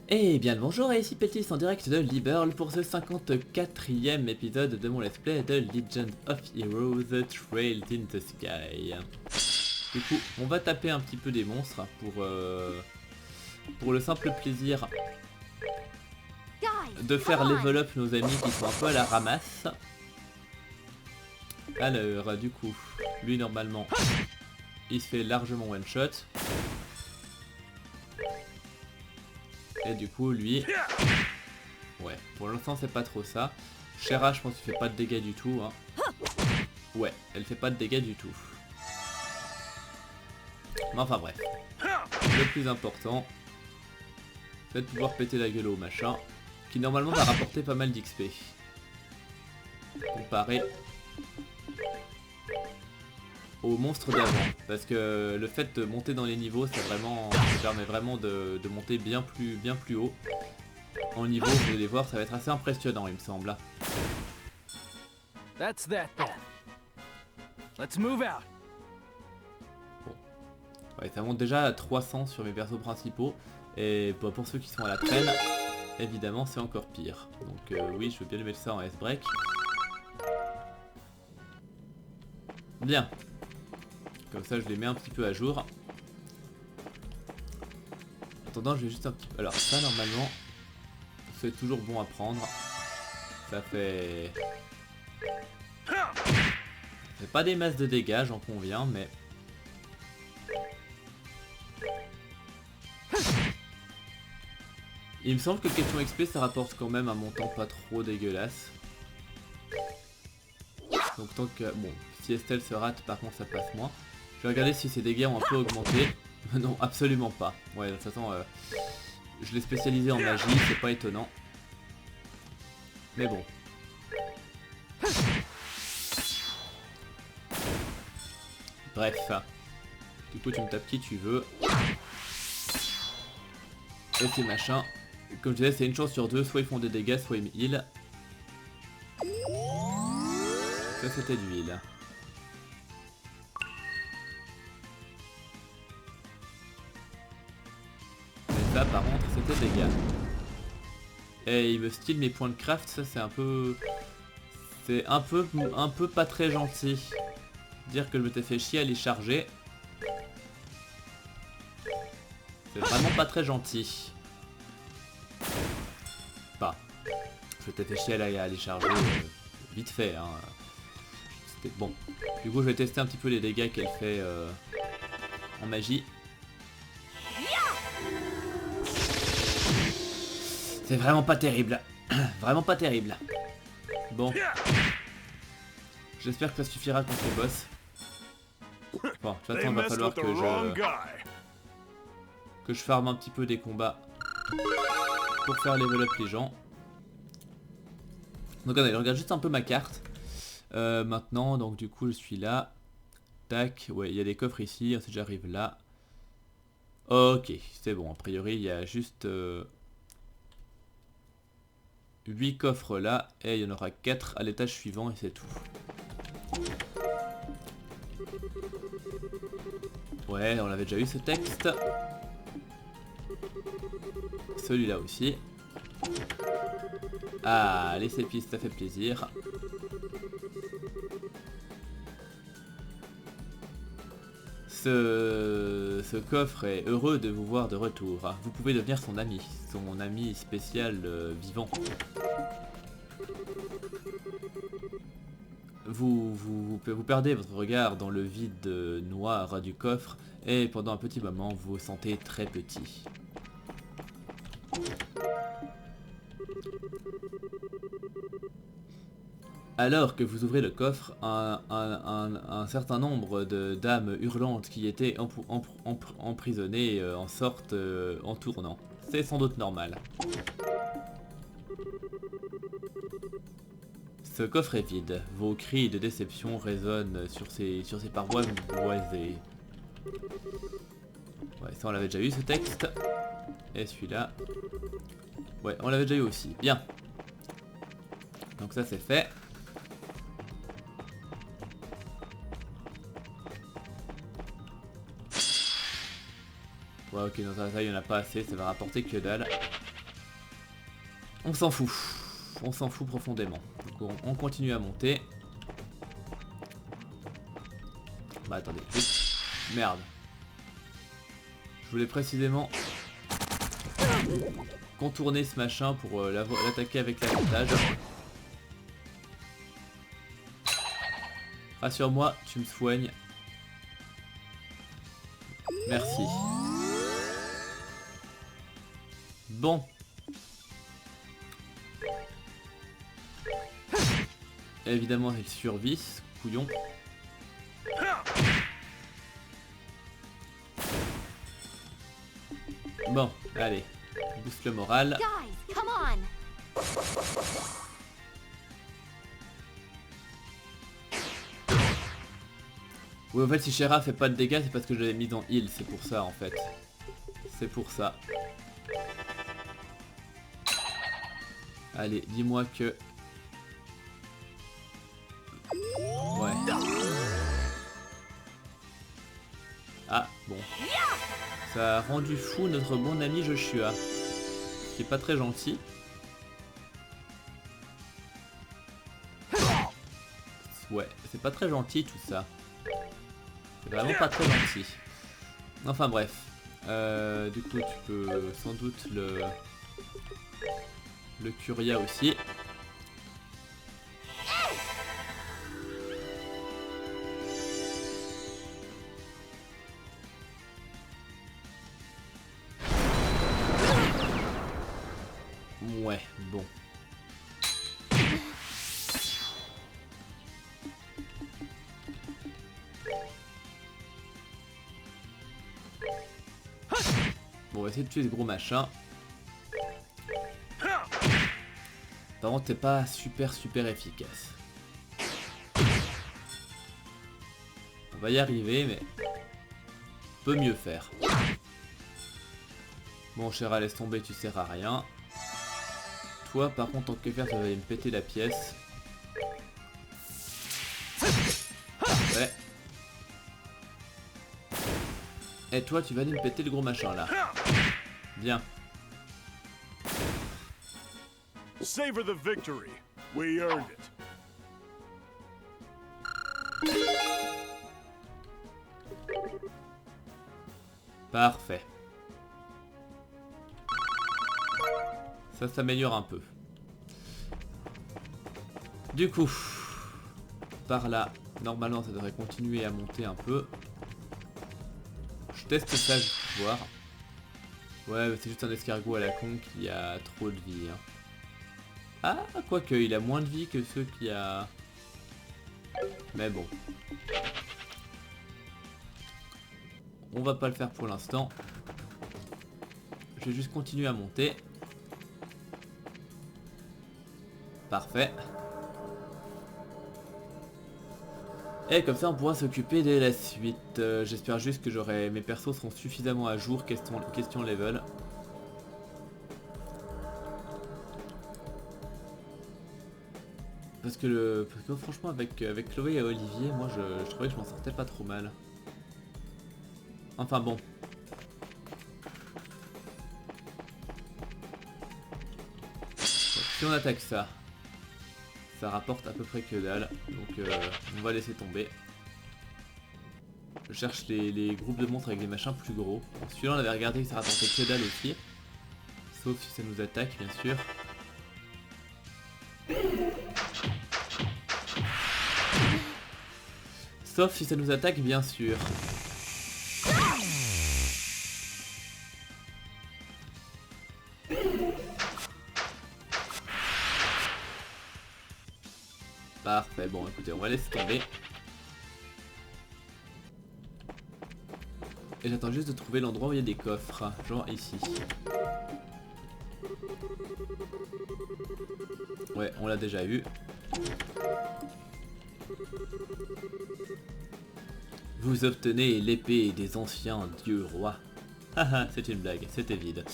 Eh bien le bonjour, et ici Peltis en direct de Liberl pour ce 54e épisode de mon let's play de Legend of Heroes Trails in the Sky. Du coup, on va taper un petit peu des monstres pour le simple plaisir de faire level up nos amis qui sont un peu à la ramasse. Alors, du coup, lui normalement, il se fait largement one shot. Et du coup, lui... Ouais, pour l'instant c'est pas trop ça. Shera, je pense qu'il fait pas de dégâts du tout. Hein. Ouais, elle fait pas de dégâts du tout. Mais enfin bref. Le plus important, c'est de pouvoir péter la gueule au machin, qui normalement va rapporter pas mal d'XP. Comparé aux monstres d'avant. Parce que le fait de monter dans les niveaux, ça permet vraiment de monter bien plus haut. En niveau, vous allez voir, ça va être assez impressionnant, il me semble. That's that then. Let's move out. Ouais, ça monte déjà à 300 sur mes persos principaux. Et bah, pour ceux qui sont à la traîne, évidemment, c'est encore pire. Donc oui, je veux bien mettre ça en S-break. Bien. Comme ça, je les mets un petit peu à jour. En attendant, je vais juste un petit peu... Alors ça, normalement, c'est toujours bon à prendre. Ça fait... C'est pas des masses de dégâts, j'en conviens, mais... Il me semble que question XP, ça rapporte quand même un montant pas trop dégueulasse. Donc tant que... Bon, si Estelle se rate, par contre, ça passe moins. Je vais regarder si ses dégâts ont un peu augmenté. Non, absolument pas. Ouais, de toute façon, je l'ai spécialisé en magie, c'est pas étonnant. Mais bon. Bref. Du coup, tu me tapes qui tu veux. Et ces machins. Comme je disais, c'est une chance sur deux. Soit ils font des dégâts, soit ils me heal. Ça, c'était du heal. Mais ça, par contre, c'était dégâts. Et il me steal mes points de craft. Ça, c'est un peu... C'est un peu pas très gentil. Dire que je m'étais fait chier à les charger. C'est vraiment pas très gentil. Pas. Je m'étais fait chier à les charger vite fait. Hein. C'était bon. Du coup, je vais tester un petit peu les dégâts qu'elle fait en magie. C'est vraiment pas terrible. Vraiment pas terrible. Bon. J'espère que ça suffira contre les boss. Bon, de toute façon, il va falloir que je farme un petit peu des combats pour faire level up les gens. Donc attendez, je regarde juste un peu ma carte. Maintenant, donc du coup, je suis là. Tac, ouais, il y a des coffres ici, si j'arrive là. Ok, c'est bon, a priori, il y a juste 8 coffres là, et il y en aura 4 à l'étage suivant, et c'est tout. Ouais, on avait déjà eu ce texte. Celui-là aussi. Ah, les épices, ça fait plaisir. Ce coffre est heureux de vous voir de retour. Vous pouvez devenir son ami spécial vivant. Vous perdez votre regard dans le vide noir du coffre et pendant un petit moment vous vous sentez très petit. Alors que vous ouvrez le coffre, un certain nombre de dames hurlantes qui étaient emprisonnées en sortent en tournant. C'est sans doute normal. Ce coffre est vide. Vos cris de déception résonnent sur ces parois boisées. Ouais, ça on l'avait déjà eu ce texte. Et celui-là. Ouais, on l'avait déjà eu aussi. Bien. Donc ça c'est fait. Ouais, ok, non, ça il y en a pas assez, ça va rapporter que dalle. On s'en fout. On s'en fout profondément. Donc on continue à monter. Bah attendez. Merde. Je voulais précisément contourner ce machin pour l'attaquer avec l'avantage. Rassure-moi, tu me soignes. Merci. Bon. Évidemment, il survit, ce couillon. Bon, allez. Booste le moral. Guys, come on. Oui, en fait, si Shera fait pas de dégâts, c'est parce que je l'avais mis dans heal, c'est pour ça en fait. C'est pour ça. Allez, dis-moi que... Ouais. Ah, bon. Ça a rendu fou notre bon ami Joshua. Ce qui est pas très gentil. Ouais, c'est pas très gentil tout ça. C'est vraiment pas très gentil. Enfin bref. Du coup tu peux sans doute le Curia aussi. Ouais, bon. Bon, on va essayer de tuer ce gros machin. Par contre, t'es pas super efficace. On va y arriver, mais on peut mieux faire. Bon, Shera, laisse tomber, tu sers à rien. Toi, par contre, tant que faire, tu vas aller me péter la pièce. Ouais. Et toi, tu vas aller me péter le gros machin là. Bien. Savor the victory. We earned it. Parfait. Ça s'améliore un peu. Du coup, par là, normalement ça devrait continuer à monter un peu. Je teste ça, je vais voir. Ouais, mais c'est juste un escargot à la con qui a trop de vie. Hein. Ah, quoique, il a moins de vie que ceux qui a... Mais bon. On va pas le faire pour l'instant. Je vais juste continuer à monter. Parfait. Et comme ça on pourra s'occuper de la suite. J'espère juste que mes persos seront suffisamment à jour question level. Parce que franchement avec Chloé et Olivier, moi je trouvais que je m'en sortais pas trop mal. Enfin bon. Donc, si on attaque ça, ça rapporte à peu près que dalle. Donc on va laisser tomber. Je cherche les groupes de monstres avec des machins plus gros. Bon, celui-là on avait regardé que ça rapportait que dalle aussi. Sauf si ça nous attaque bien sûr. Sauf si ça nous attaque bien sûr. Parfait, bon écoutez, on va laisser tomber. Et j'attends juste de trouver l'endroit où il y a des coffres, genre ici. Ouais, on l'a déjà eu. Vous obtenez l'épée des anciens dieux rois. Haha, c'est une blague, c'était vide.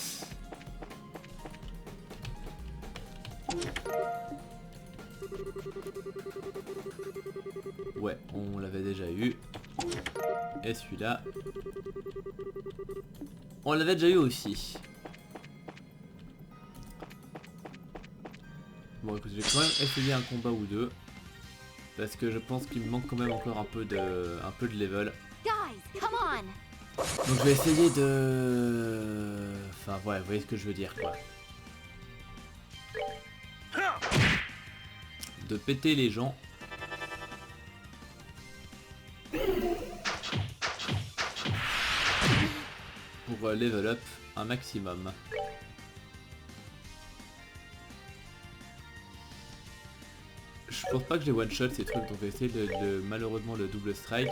Ouais, on l'avait déjà eu. Et celui-là, on l'avait déjà eu aussi. Bon écoute, je vais quand même essayer un combat ou deux. Parce que je pense qu'il me manque quand même encore un peu de level. Guys, come on. Donc je vais essayer de... Enfin ouais, vous voyez ce que je veux dire quoi. De péter les gens. Pour level up un maximum. Je pense pas que j'ai one shot ces trucs, donc je vais essayer de malheureusement le double strike.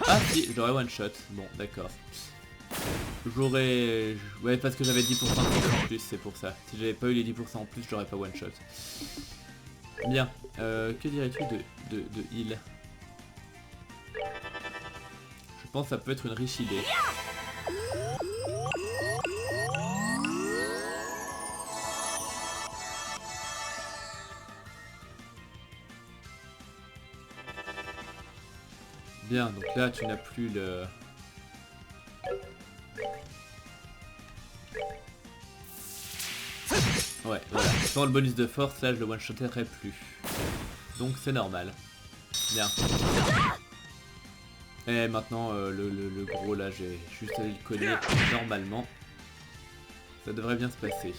Ah si, j'aurais one shot. Bon, d'accord. J'aurais... Ouais, parce que j'avais 10% de chance en plus, c'est pour ça. Si j'avais pas eu les 10% en plus, j'aurais pas one shot. Bien. Que dirais-tu de heal? Je pense que ça peut être une riche idée. Bien, donc là tu n'as plus le... Ouais, voilà. Sans le bonus de force, là je le one-shotterai plus. Donc c'est normal. Bien. Et maintenant le gros là, j'ai juste allé le cogner normalement. Ça devrait bien se passer.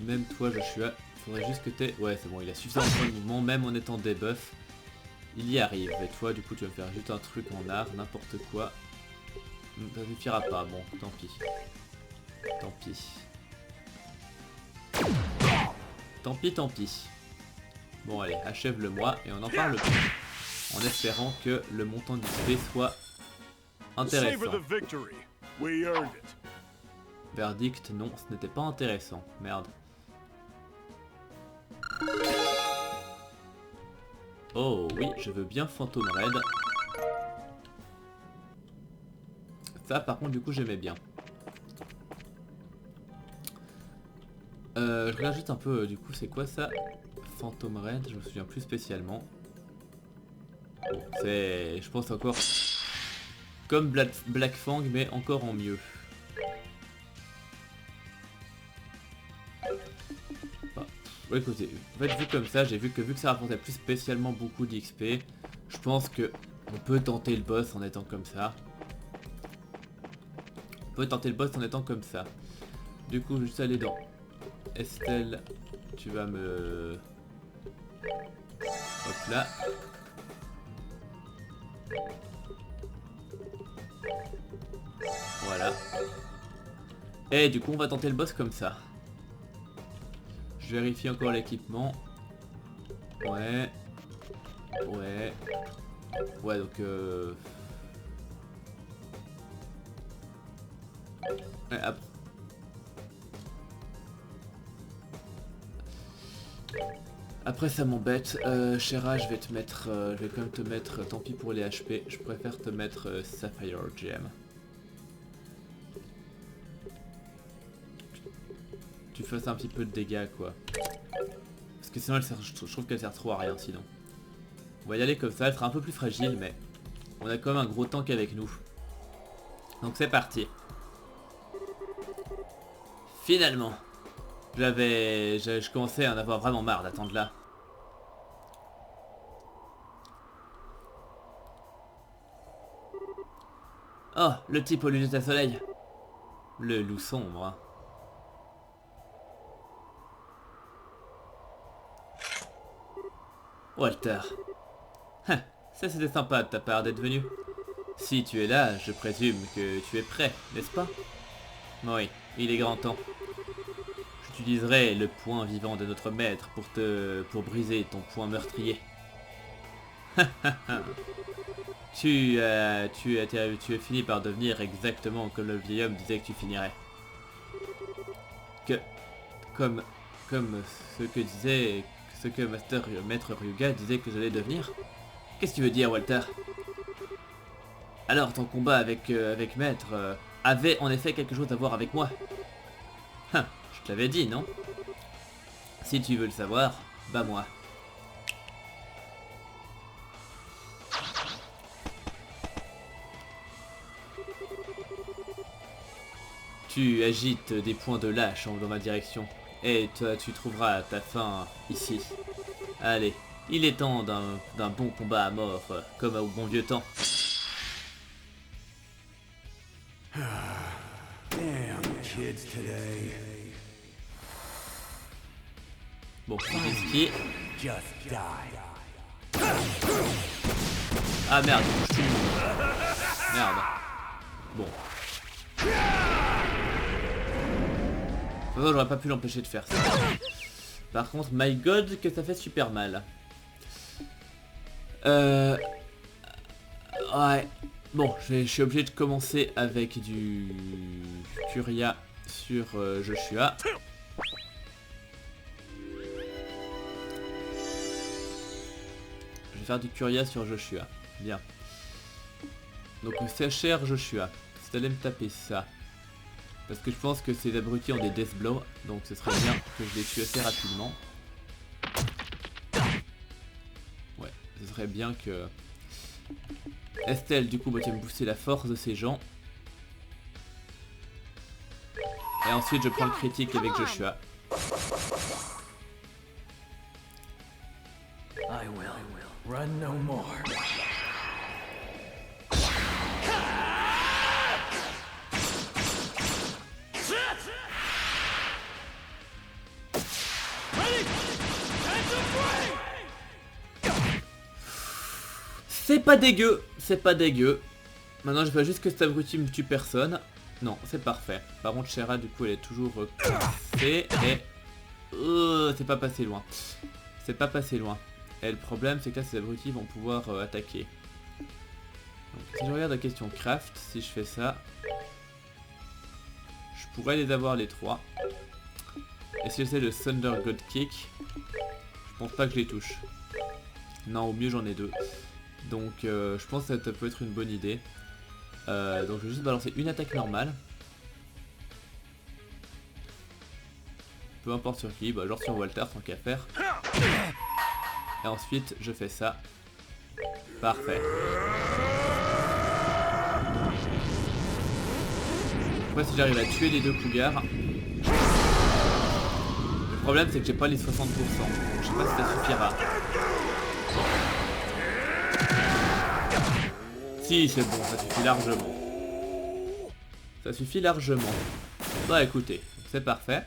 Même toi Joshua, faudrait juste que t'aies... Ouais c'est bon, il a suffisamment de points de mouvement, même en étant debuff. Il y arrive. Et toi du coup tu vas me faire juste un truc en art, n'importe quoi. Ça suffira pas, bon, tant pis. Tant pis. Tant pis, tant pis. Bon allez, achève-le-moi et on en parle plus. En espérant que le montant d'XP soit intéressant. Savor the victory. We earned it. Verdict, non, ce n'était pas intéressant. Merde. Oh oui, je veux bien Phantom Raid. Ça par contre du coup j'aimais bien. Je regarde juste un peu du coup c'est quoi ça? Phantom Raid, je me souviens plus spécialement. Bon, c'est je pense encore comme Black Fang mais encore en mieux. Enfin, ouais, écoutez, en fait vu comme ça j'ai vu que ça rapportait plus spécialement beaucoup d'XP, je pense que on peut tenter le boss en étant comme ça. On peut tenter le boss en étant comme ça. Du coup, juste aller dans Estelle, tu vas me... Hop là. Voilà. Et du coup, on va tenter le boss comme ça. Je vérifie encore l'équipement. Ouais. Ouais. Ouais, donc... Ouais, après ça m'embête, Shera je vais te mettre, je vais quand même te mettre, tant pis pour les HP, je préfère te mettre Sapphire Gem. Tu fasses un petit peu de dégâts quoi. Parce que sinon elle sert, je trouve qu'elle sert trop à rien sinon. On va y aller comme ça, elle sera un peu plus fragile mais on a quand même un gros tank avec nous. Donc c'est parti. Finalement, je commençais à en avoir vraiment marre d'attendre là. Oh, le type aux lunettes à soleil. Le loup sombre. Hein. Walter. Ça c'était sympa de ta part d'être venu. Si tu es là, je présume que tu es prêt, n'est-ce pas? Oui, il est grand temps. J'utiliserai le poing vivant de notre maître pour briser ton poing meurtrier. Tu as fini par devenir exactement comme le vieil homme disait que tu finirais. Comme ce que Maître Ryuga disait que j'allais devenir. Qu'est-ce que tu veux dire, Walter? Alors ton combat avec Maître avait en effet quelque chose à voir avec moi. Je te l'avais dit, non? Si tu veux le savoir, bats-moi. Tu agites des poings de lâche dans ma direction. Et toi, tu trouveras ta fin ici. Allez, il est temps d'un bon combat à mort, comme au bon vieux temps. Damn kids today. Bon, ski. Just die. Ah merde, il touche tout le monde. Merde. Bon. J'aurais pas pu l'empêcher de faire ça. Par contre, my god, que ça fait super mal. Ouais. Bon, je suis obligé de commencer avec du Curia sur Joshua. Je vais faire du Curia sur Joshua. Bien. Donc c'est cher Joshua. Si t'allais me taper ça. Parce que je pense que ces abrutis ont des death blows. Donc ce serait bien que je les tue assez rapidement. Ouais, ce serait bien que... Estelle, du coup, bah, tu vas me booster la force de ces gens. Et ensuite, je prends le critique avec Joshua. I will run no more. C'est pas dégueu, c'est pas dégueu. Maintenant, je veux juste que cet abruti me tue personne. Non, c'est parfait. Par contre, Shera, du coup, elle est toujours coincée et... c'est pas passé loin. C'est pas passé loin. Et le problème, c'est que là, ces abrutis vont pouvoir attaquer. Donc, si je regarde la question craft, si je fais ça... Je pourrais les avoir les trois. Et si j'essaie le Thunder God Kick, je pense pas que je les touche. Non, au mieux, j'en ai deux. Donc je pense que ça peut être une bonne idée. Donc je vais juste balancer une attaque normale. Peu importe sur qui, bah, genre sur Walter tant qu'à faire. Et ensuite je fais ça. Parfait. Après si j'arrive à tuer les deux cougars. Le problème c'est que j'ai pas les 60%. Donc je sais pas si ça suffira. Si, c'est bon, ça suffit largement. Ça suffit largement. Bah écoutez, c'est parfait.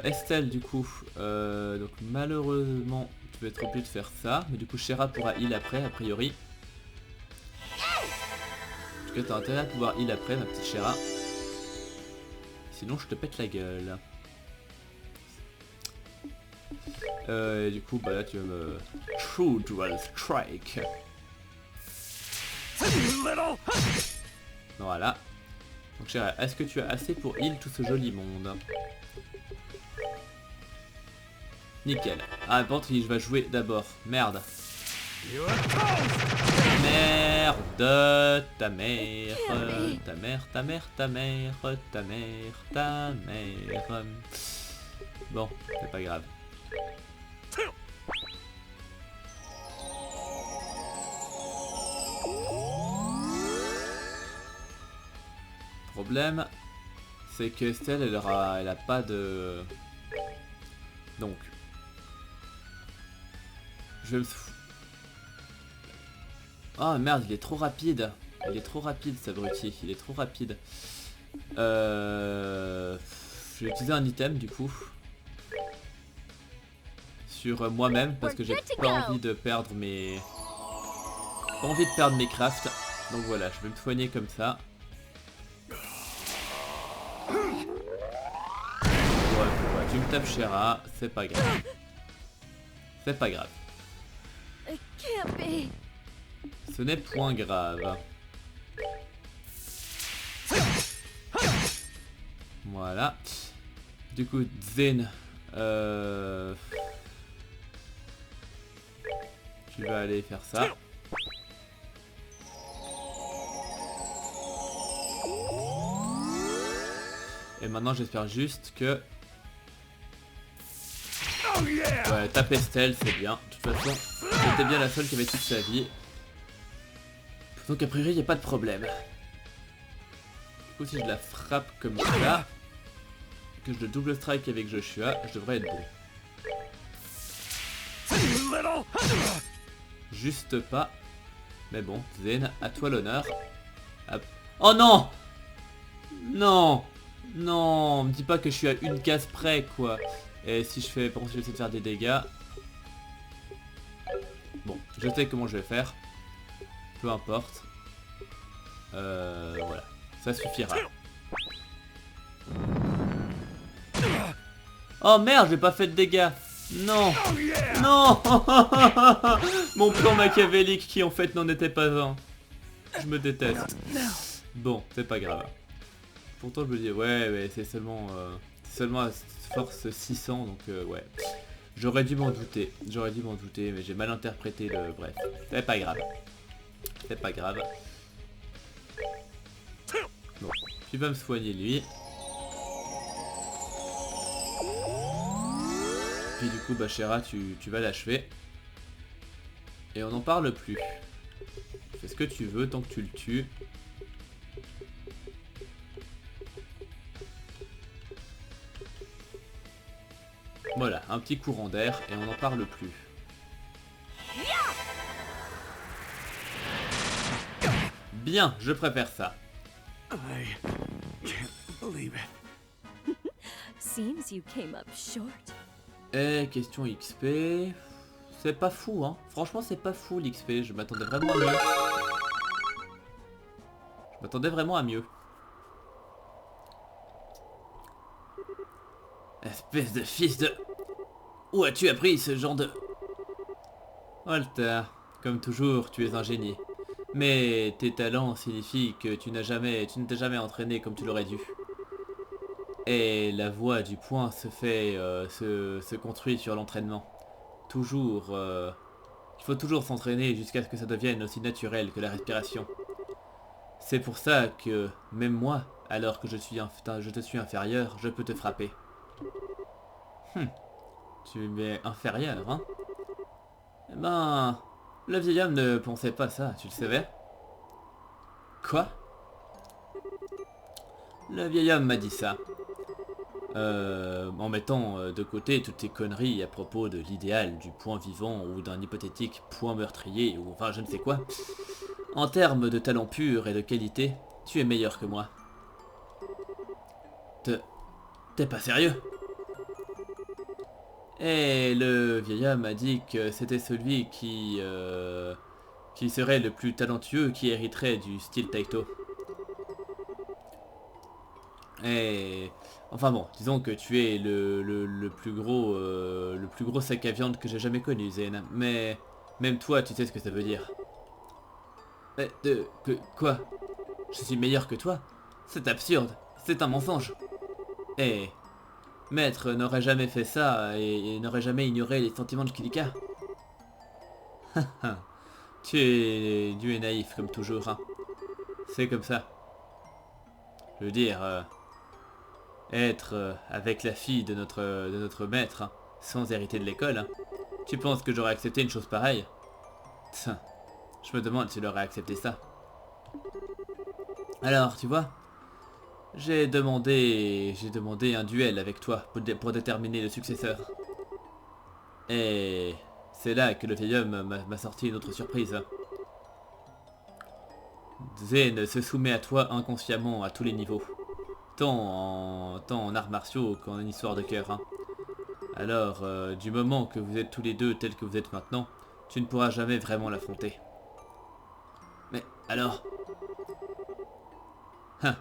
Estelle, du coup, donc malheureusement, tu vas être obligé de faire ça. Mais du coup, Shera pourra heal après, a priori. En tout cas, t'as intérêt à pouvoir heal après, ma petite Shera. Sinon, je te pète la gueule. Et du coup, bah là, tu vas me... True Dual Strike. Voilà. Donc Shera, est-ce que tu as assez pour heal tout ce joli monde? Nickel. Ah bon, je vais jouer d'abord. Merde. Merde. Ta mère. Ta mère, ta mère, ta mère, ta mère, ta mère. Bon, c'est pas grave. Problème, c'est que Estelle, elle a pas de... Donc, je vais me... Ah merde, il est trop rapide. Il est trop rapide, cet abruti. Il est trop rapide. Je vais utiliser un item, du coup. Sur moi-même, parce que j'ai pas envie de perdre mes... Pas envie de perdre mes crafts. Donc voilà, je vais me soigner comme ça. Tu me tapes Shera, c'est pas grave. C'est pas grave. Ce n'est point grave. Voilà. Du coup, Zen. Tu vas aller faire ça. Et maintenant, j'espère juste que... Ouais, tape Estelle, c'est bien. De toute façon, c'était bien la seule qui avait toute sa vie. Donc a priori, il n'y a pas de problème. coup, si je la frappe comme ça, que je le double strike avec Joshua, je devrais être bon. Juste pas. Mais bon, Zen, à toi l'honneur. Hop. Oh non! Non! Non, me dis pas que je suis à une case près, quoi. Et si je fais... Par contre, si j'essaie de faire des dégâts... Bon, je sais comment je vais faire. Peu importe. Voilà. Ça suffira. Oh merde, j'ai pas fait de dégâts. Non. Non. Mon plan machiavélique qui en fait n'en était pas un. Je me déteste. Bon, c'est pas grave. Pourtant je me dis, ouais, c'est seulement à force 600, donc ouais. J'aurais dû m'en douter, mais j'ai mal interprété le... Bref, c'est pas grave. C'est pas grave. Bon, tu vas me soigner lui. Puis du coup, Bachera, tu vas l'achever. Et on n'en parle plus. Fais ce que tu veux tant que tu le tues. Voilà, un petit courant d'air et on n'en parle plus. Bien, je préfère ça. I can't believe it. Seems you came up short. Et question XP... C'est pas fou, hein. Franchement, c'est pas fou l'XP. Je m'attendais vraiment à mieux. Je m'attendais vraiment à mieux. Espèce de fils de... Où as-tu appris ce genre de... Walter, comme toujours, tu es un génie. Mais tes talents signifient que tu ne t'es jamais entraîné comme tu l'aurais dû. Et la voie du point se fait, se construit sur l'entraînement. Toujours, il faut toujours s'entraîner jusqu'à ce que ça devienne aussi naturel que la respiration. C'est pour ça que, même moi, alors que je te suis inférieur, je peux te frapper. Tu m'es inférieur, hein? Eh ben, le vieil homme ne pensait pas ça, tu le savais? Quoi? Le vieil homme m'a dit ça. En mettant de côté toutes tes conneries à propos de l'idéal du point vivant ou d'un hypothétique point meurtrier ou enfin je ne sais quoi. En termes de talent pur et de qualité, tu es meilleur que moi. T'es pas sérieux? Et le vieil homme a dit que c'était celui qui serait le plus talentueux qui hériterait du style Taito. Et... Enfin bon, disons que tu es le plus gros sac à viande que j'ai jamais connu, Zen. Mais même toi, tu sais ce que ça veut dire. Quoi? Je suis meilleur que toi? C'est absurde, c'est un mensonge. Et... Maître n'aurait jamais fait ça et n'aurait jamais ignoré les sentiments de Kilika. Tu es naïf comme toujours, hein. C'est comme ça. Je veux dire... être avec la fille de notre maître, hein, sans hériter de l'école. Hein. Tu penses que j'aurais accepté une chose pareille? Tiens, je me demande si j'aurais accepté ça. Alors, tu vois, j'ai demandé un duel avec toi pour déterminer le successeur. Et c'est là que le vieil homme m'a sorti une autre surprise. Zen se soumet à toi inconsciemment à tous les niveaux. Tant en arts martiaux qu'en histoire de cœur. Hein. Alors, du moment que vous êtes tous les deux tels que vous êtes maintenant, tu ne pourras jamais vraiment l'affronter. Mais alors... Hein,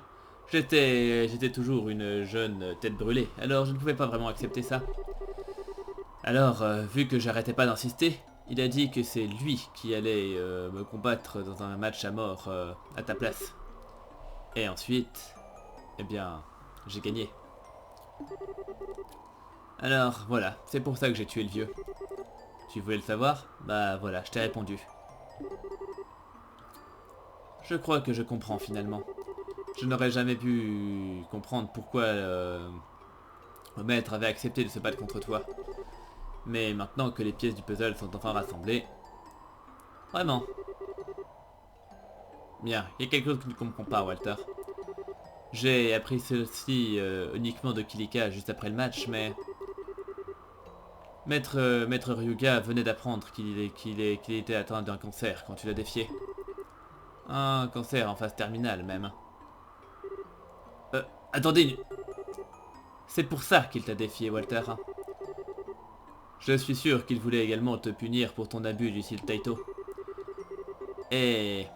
j'étais toujours une jeune tête brûlée, alors je ne pouvais pas vraiment accepter ça. Alors, vu que j'arrêtais pas d'insister, il a dit que c'est lui qui allait me combattre dans un match à mort à ta place. Et ensuite... Eh bien, j'ai gagné. Alors, voilà, c'est pour ça que j'ai tué le vieux. Tu voulais le savoir? Bah voilà, je t'ai répondu. Je crois que je comprends finalement. Je n'aurais jamais pu comprendre pourquoi le maître avait accepté de se battre contre toi. Mais maintenant que les pièces du puzzle sont enfin rassemblées... Vraiment. Bien, il y a quelque chose que tu ne comprends pas, Walter. J'ai appris ceci uniquement de Kilika juste après le match, mais... Maître Ryuga venait d'apprendre qu'il était atteint d'un cancer quand tu l'as défié. Un cancer en phase terminale même. Attendez, c'est pour ça qu'il t'a défié, Walter. Je suis sûr qu'il voulait également te punir pour ton abus du style Taito. Et...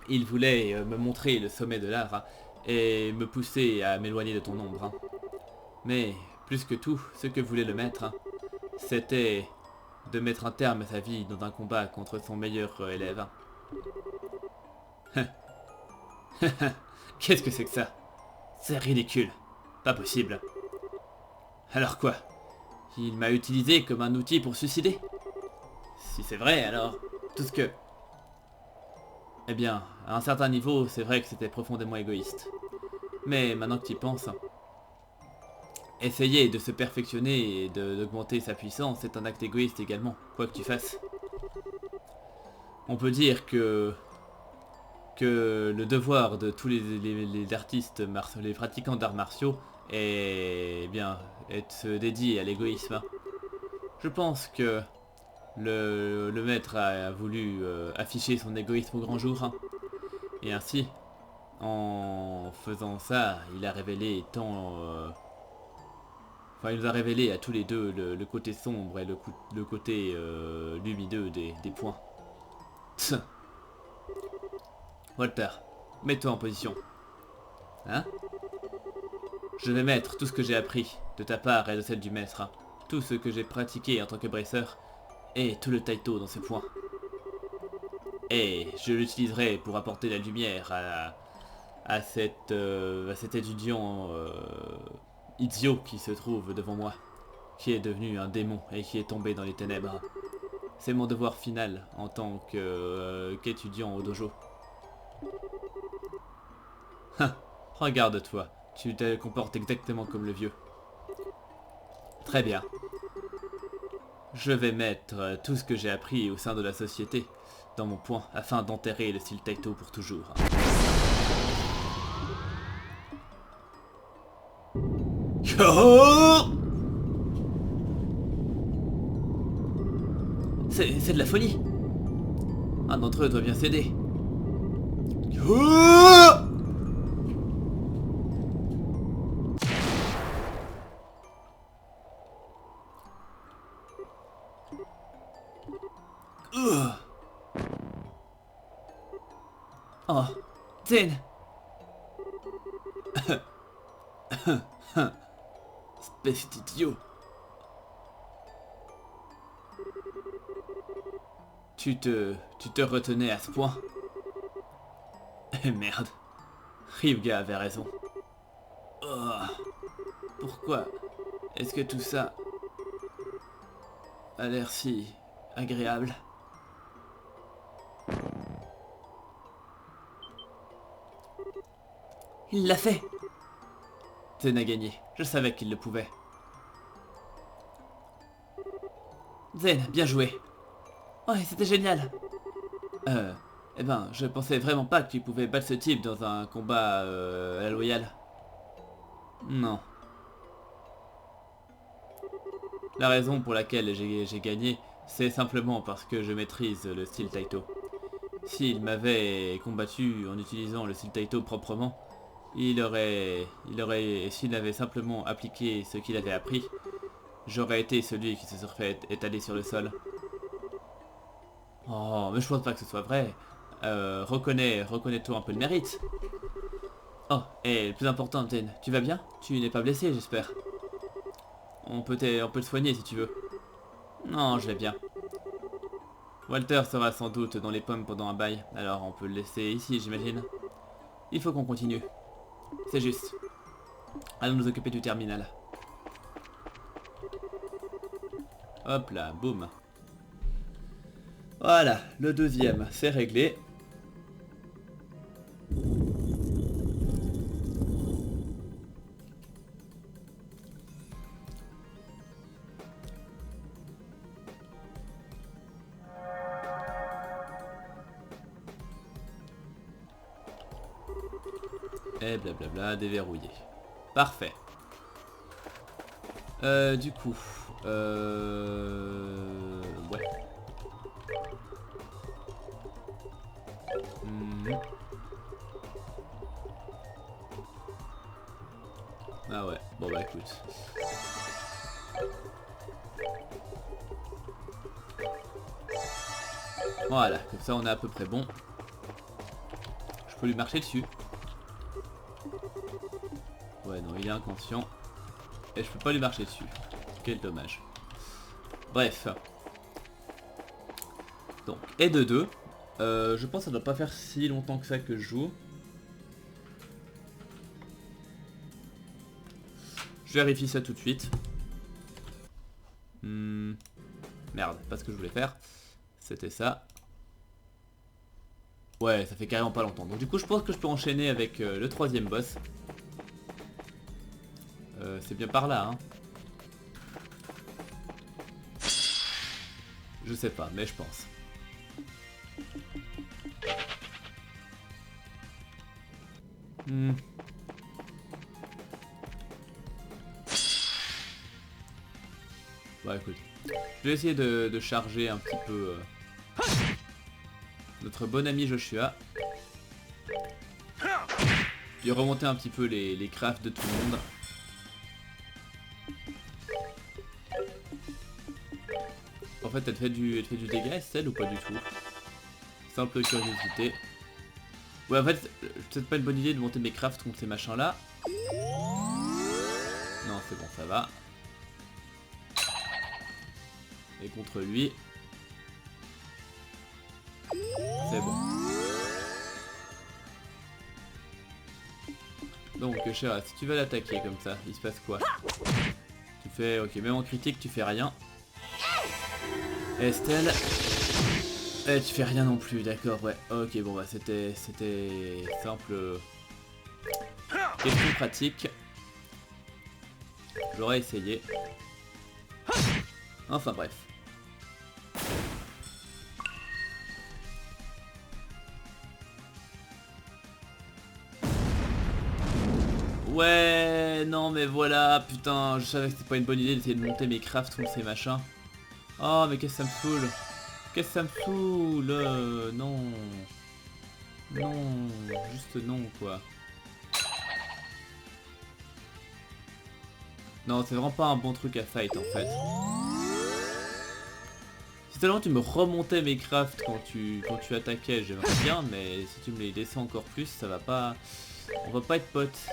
il voulait me montrer le sommet de l'art et me pousser à m'éloigner de ton ombre. Mais, plus que tout, ce que voulait le maître, c'était de mettre un terme à sa vie dans un combat contre son meilleur élève. Qu'est-ce que c'est que ça? C'est ridicule. Pas possible. Alors quoi? Il m'a utilisé comme un outil pour suicider? Si c'est vrai, alors tout ce que... Eh bien, à un certain niveau, c'est vrai que c'était profondément égoïste. Mais maintenant que tu y penses, essayer de se perfectionner et d'augmenter sa puissance est un acte égoïste également, quoi que tu fasses. On peut dire que le devoir de tous les artistes, les pratiquants d'arts martiaux est bien être se dédier à l'égoïsme. Je pense que le maître a voulu afficher son égoïsme au grand jour. Et ainsi, en faisant ça, il a révélé tant... Enfin, il nous a révélé à tous les deux le côté sombre et le côté lumineux des points. Tch. Walter, mets-toi en position. Hein? Je vais mettre tout ce que j'ai appris de ta part et de celle du maître, tout ce que j'ai pratiqué en tant que bracer, et tout le taito dans ce point. Et je l'utiliserai pour apporter la lumière à cet étudiant idiot qui se trouve devant moi, qui est devenu un démon et qui est tombé dans les ténèbres. C'est mon devoir final en tant qu'étudiant au dojo. Regarde-toi, tu te comportes exactement comme le vieux. Très bien. Je vais mettre tout ce que j'ai appris au sein de la société dans mon poing afin d'enterrer le style Taito pour toujours. C'est de la folie. Un d'entre eux doit bien céder. Oh, Zen. Espèce d'idiot. Tu te retenais à ce point. Merde. Ryuga avait raison. Oh, pourquoi est-ce que tout ça a l'air si agréable? Il l'a fait. Zen a gagné. Je savais qu'il le pouvait. Zen, bien joué. Ouais, c'était génial. Eh ben, je pensais vraiment pas que tu pouvais battre ce type dans un combat à la loyale. Non. La raison pour laquelle j'ai gagné, c'est simplement parce que je maîtrise le style Taito. S'il m'avait combattu en utilisant le style Taito proprement, s'il avait simplement appliqué ce qu'il avait appris, j'aurais été celui qui se serait fait étaler sur le sol. Oh, mais je pense pas que ce soit vrai. Reconnais-toi un peu le mérite. Oh, et le plus important, Zen, tu vas bien? Tu n'es pas blessé, j'espère. On peut te soigner si tu veux. Non, je vais bien. Walter sera sans doute dans les pommes pendant un bail, alors on peut le laisser ici, j'imagine. Il faut qu'on continue. C'est juste. Allons nous occuper du terminal. Hop là, boum. Voilà, le deuxième, c'est réglé. Et blablabla, déverrouillé. Parfait. Du coup... ouais. Ah ouais, bon bah écoute. Voilà, comme ça on est à peu près bon. Je peux lui marcher dessus. Ouais non, il est inconscient. Et je peux pas lui marcher dessus. Quel dommage. Bref. Donc, et de 2. Je pense que ça doit pas faire si longtemps que ça que je joue. Je vérifie ça tout de suite. Merde, pas ce que je voulais faire. C'était ça. Ouais, ça fait carrément pas longtemps. Donc du coup, je pense que je peux enchaîner avec le 3e boss. C'est bien par là, hein. Je sais pas, mais je pense. Bah écoute, je vais essayer de charger un petit peu notre bon ami Joshua. Puis remonter un petit peu les crafts de tout le monde. En fait, elle fait du dégât, Estelle, ou pas du tout? Simple curiosité. Ouais, en fait, c'est peut-être pas une bonne idée de monter mes crafts contre ces machins là. Non, c'est bon, ça va. Et contre lui. C'est bon. Donc, Shera, si tu vas l'attaquer comme ça, il se passe quoi? Tu fais... Ok, même en critique, tu fais rien. Estelle... Eh, tu fais rien non plus, d'accord, ouais. Ok, bon bah c'était simple. Question pratique. J'aurais essayé. Enfin bref. Ouais, non mais voilà, putain, je savais que c'était pas une bonne idée d'essayer de monter mes crafts contre ces machins. Oh mais qu'est-ce que ça me saoule. Qu'est-ce que ça me saoule. Non. Non, juste non quoi. Non, c'est vraiment pas un bon truc à fight en fait. Si seulement tu me remontais mes crafts quand tu attaquais, j'aimerais bien, mais si tu me les laissais encore plus, ça va pas... On va pas être potes.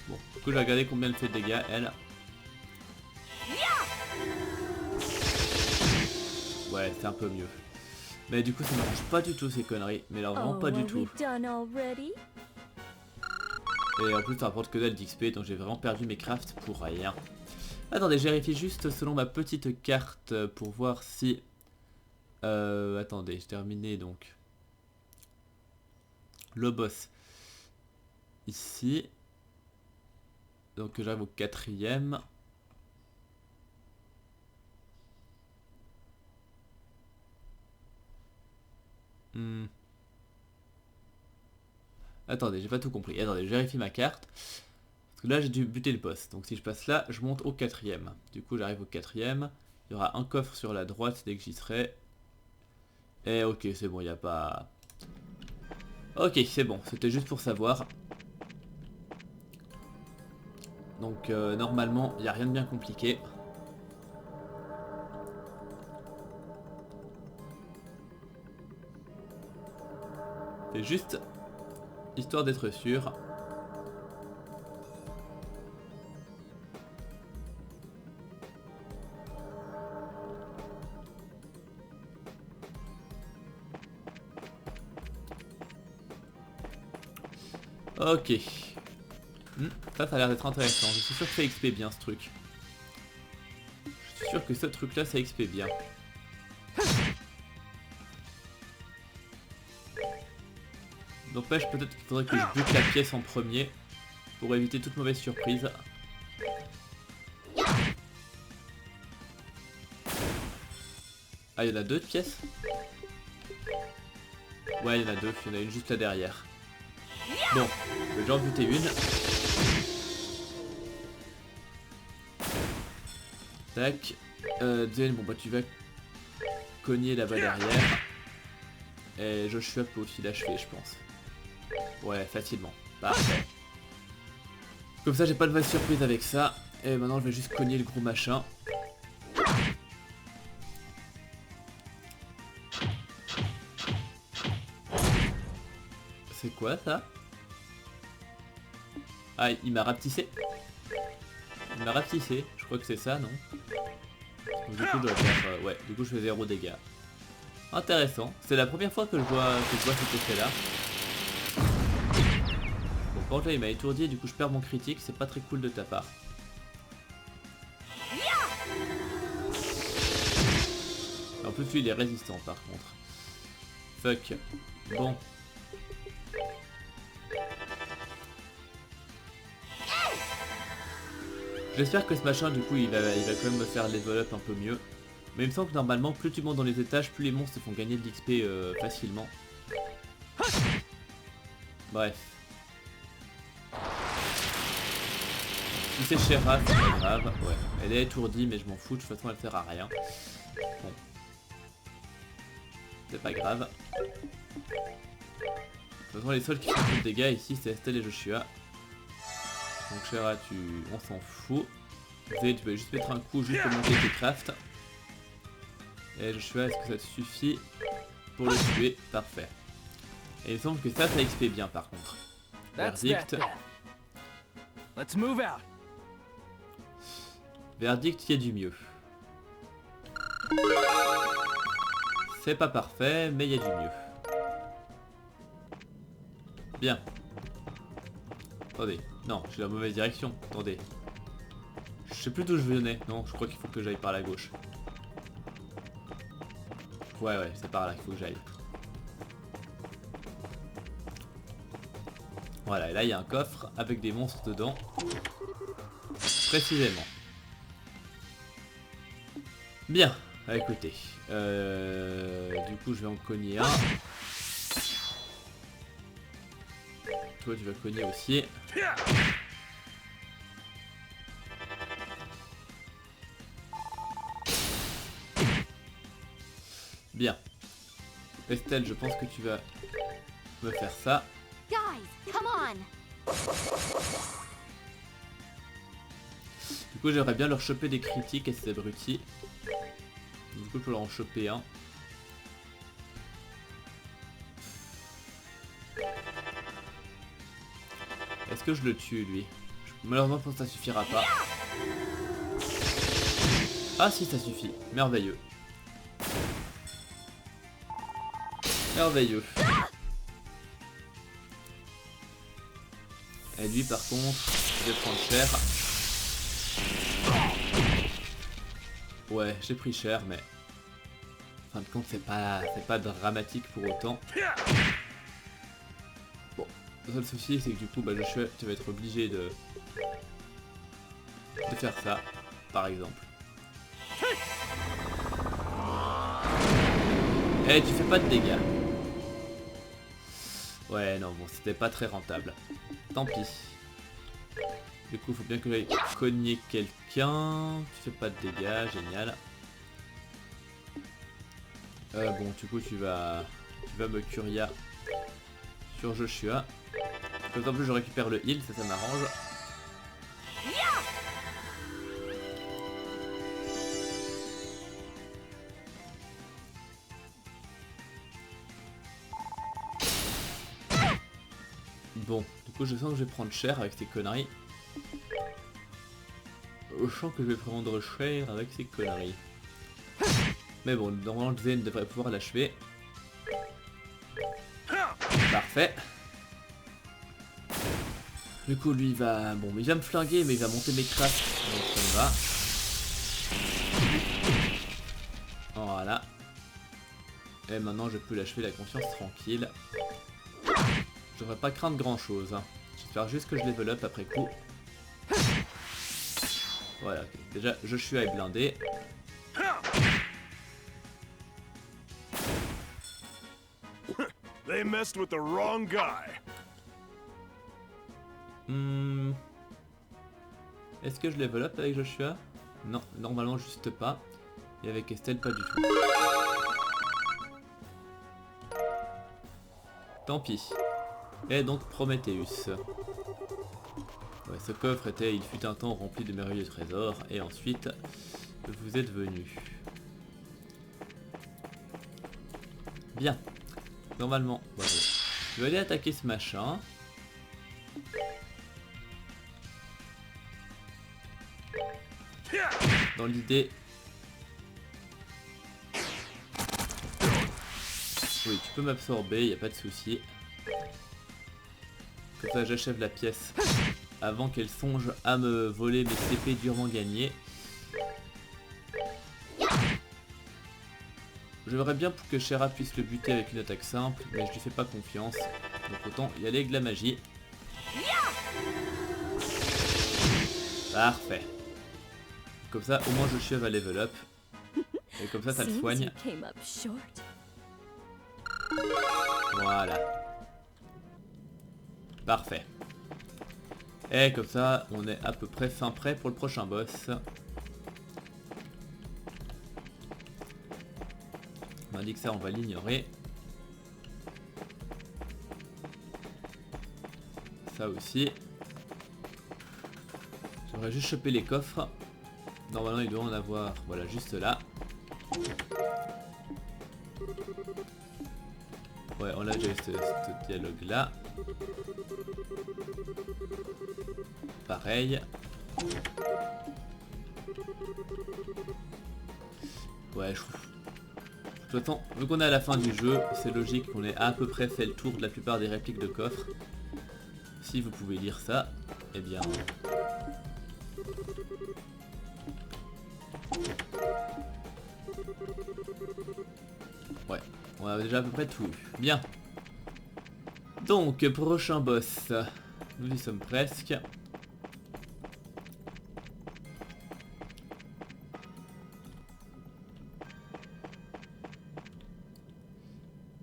Bon, du coup je vais regarder combien elle fait de dégâts, elle. Ouais, c'est un peu mieux. Mais du coup ça m'arrange pas du tout ces conneries. Mais alors vraiment pas du tout. Et en plus ça rapporte que dalle d'XP, donc j'ai vraiment perdu mes crafts pour rien. Attendez, je vérifie juste selon ma petite carte pour voir si... attendez, j'ai terminé donc. Le boss. Ici. Donc j'arrive au 4e. Attendez, j'ai pas tout compris. Attendez, je vérifie ma carte. Parce que là, j'ai dû buter le boss. Donc si je passe là, je monte au 4e. Du coup, j'arrive au 4e. Il y aura un coffre sur la droite dès que j'y serai. Et ok, c'est bon, il n'y a pas... Ok, c'est bon. C'était juste pour savoir. Donc normalement, il n'y a rien de bien compliqué. C'est juste... histoire d'être sûr. Ok. Ça a l'air d'être intéressant. Je suis sûr que ça XP bien ce truc. Je suis sûr que ce truc là ça XP bien. N'empêche, peut-être qu'il faudrait que je bute la pièce en premier pour éviter toute mauvaise surprise. Ah, il y en a deux de pièces? Ouais, il y en a deux. Il y en a une juste là derrière. Bon, je vais déjà en buter une. Tac. Zen, bon bah tu vas cogner là-bas derrière. Et Joshua peut aussi l'achever, je pense. Ouais, facilement. Parfait. Comme ça, j'ai pas de vraie surprise avec ça. Et maintenant, je vais juste cogner le gros machin. C'est quoi ça? Ah, il m'a rapetissé? Il m'a rapetissé, je crois que c'est ça, non? Donc, du coup, je dois faire, ouais, du coup, je fais 0 dégâts. Intéressant, c'est la première fois que je vois cet effet là. Bon, par contre là il m'a étourdi et du coup je perds mon critique, c'est pas très cool de ta part. En plus lui il est résistant par contre. Fuck. Bon. J'espère que ce machin du coup il va quand même me faire level up un peu mieux. Mais il me semble que normalement, plus tu montes dans les étages, plus les monstres font gagner de l'XP facilement. Bref. Si c'est Shera, c'est pas grave. Ouais, elle est étourdie, mais je m'en fous, de toute façon elle sert à rien. Bon. C'est pas grave. De toute façon, les seuls qui font plus de dégâts ici, c'est Estelle et Joshua. Donc Shera, on s'en fout. Zé, tu vas juste mettre un coup juste pour monter tes crafts. Et Joshua, est-ce que ça te suffit pour le tuer? Parfait. Et il me semble que ça XP bien par contre. Verdict. Let's move out. Verdict, il y a du mieux. C'est pas parfait, mais il y a du mieux. Bien. Attendez, non, je suis dans la mauvaise direction. Attendez. Je sais plus d'où je venais. Non, je crois qu'il faut que j'aille par la gauche. Ouais, c'est par là qu'il faut que j'aille. Voilà, et là il y a un coffre avec des monstres dedans. Précisément. Bien, écoutez. Du coup je vais en cogner un. Toi tu vas cogner aussi. Bien. Estelle, je pense que tu vas me faire ça. Guys, come on! Du coup, j'aimerais bien leur choper des critiques à ces abrutis. Du coup, je peux leur en choper un. Est-ce que je le tue, lui? Malheureusement, je pense que ça suffira pas. Ah si, ça suffit. Merveilleux. Merveilleux. Et lui par contre, je vais prendre cher. Ouais, j'ai pris cher, mais en fin de compte c'est pas dramatique pour autant. Bon, le seul souci c'est que du coup Joshua, tu vas être obligé de faire ça, par exemple. Eh, tu fais pas de dégâts. Ouais, non, bon, c'était pas très rentable. Tant pis. Du coup, faut bien que j'aille cogner quelqu'un. Tu fais pas de dégâts, génial. Bon, du coup, tu vas me curia sur Joshua. Comme ça, en plus, je récupère le heal, ça m'arrange. Bon, du coup je sens que je vais prendre cher avec ces conneries. Je sens que je vais prendre cher avec ces conneries. Mais bon, normalement le Zen devrait pouvoir l'achever. Parfait. Du coup lui il va... Bon, il va me flinguer mais il va monter mes crafts. Donc ça me va. Voilà. Et maintenant je peux l'achever la conscience tranquille. Je devrais pas craindre grand chose. Hein. J'espère juste que je level up après coup. Voilà, okay. Déjà Joshua est blindé. They messed with the wrong guy. Est-ce que je level up avec Joshua? Non, normalement juste pas. Et avec Estelle, pas du tout. Tant pis. Et donc Prometheus. Ouais, ce coffre était, il fut un temps rempli de merveilleux trésors, et ensuite, vous êtes venu. Bien. Normalement, voilà. Je vais aller attaquer ce machin. Dans l'idée... Oui, tu peux m'absorber, y a pas de souci. Comme ça, j'achève la pièce avant qu'elle songe à me voler mes CP durement gagnés. J'aimerais bien pour que Shera puisse le buter avec une attaque simple, mais je lui fais pas confiance. Donc autant y aller avec de la magie. Parfait. Comme ça, au moins Joshua va level up. Et comme ça, ça le soigne. Voilà. Parfait. Et comme ça, on est à peu près fin prêt pour le prochain boss. On m'a dit que ça, on va l'ignorer. Ça aussi. J'aimerais juste choper les coffres. Normalement, il doit en avoir, voilà, juste là. Ouais, on a déjà eu ce dialogue là. Pareil. Ouais, je trouve. De toute façon, vu qu'on est à la fin du jeu, c'est logique qu'on ait à peu près fait le tour de la plupart des répliques de coffres. Si vous pouvez lire ça, eh bien... Ouais, on a déjà à peu près tout eu. Bien. Donc, prochain boss. Nous y sommes presque.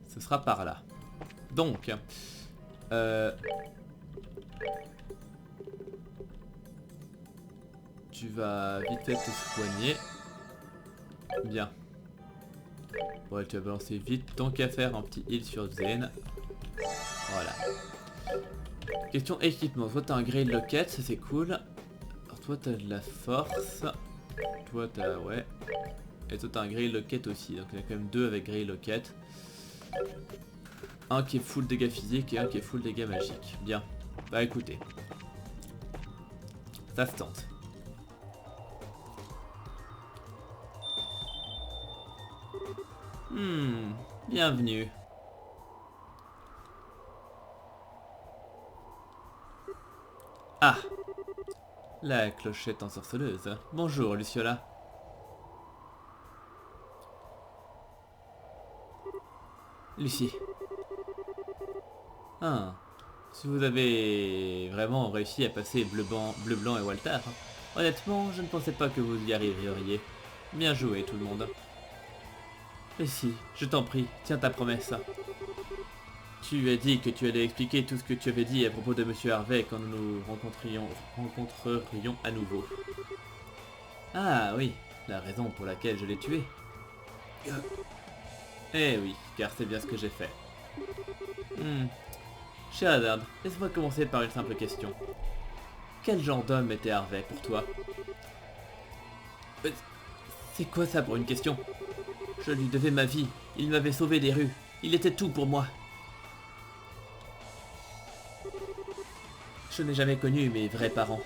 Ce sera par là. Donc, tu vas vite fait te soigner. Bien. Ouais, tu vas balancer vite. Tant qu'à faire un petit heal sur Zen. Voilà. Question équipement. Toi t'as un Grey Locket, ça c'est cool. Alors toi t'as de la force. Toi t'as... ouais. Et toi t'as un Grey Locket aussi. Donc il y en a quand même deux avec Grey Locket. Un qui est full dégâts physiques et un qui est full dégâts magiques. Bien. Bah écoutez. Ça se tente. Bienvenue. Ah, la clochette ensorceleuse. Bonjour, Luciola. Lucie. Ah, si vous avez vraiment réussi à passer Bleu, Blanc et Walter, honnêtement, je ne pensais pas que vous y arriveriez. Bien joué, tout le monde. Lucie, je t'en prie, tiens ta promesse. Tu as dit que tu allais expliquer tout ce que tu avais dit à propos de Monsieur Harvey quand nous nous rencontrerions à nouveau. Ah oui, la raison pour laquelle je l'ai tué. Eh oui, car c'est bien ce que j'ai fait. Sherazade, laisse-moi commencer par une simple question. Quel genre d'homme était Harvey pour toi? C'est quoi ça pour une question? Je lui devais ma vie, il m'avait sauvé des rues, il était tout pour moi. Je n'ai jamais connu mes vrais parents.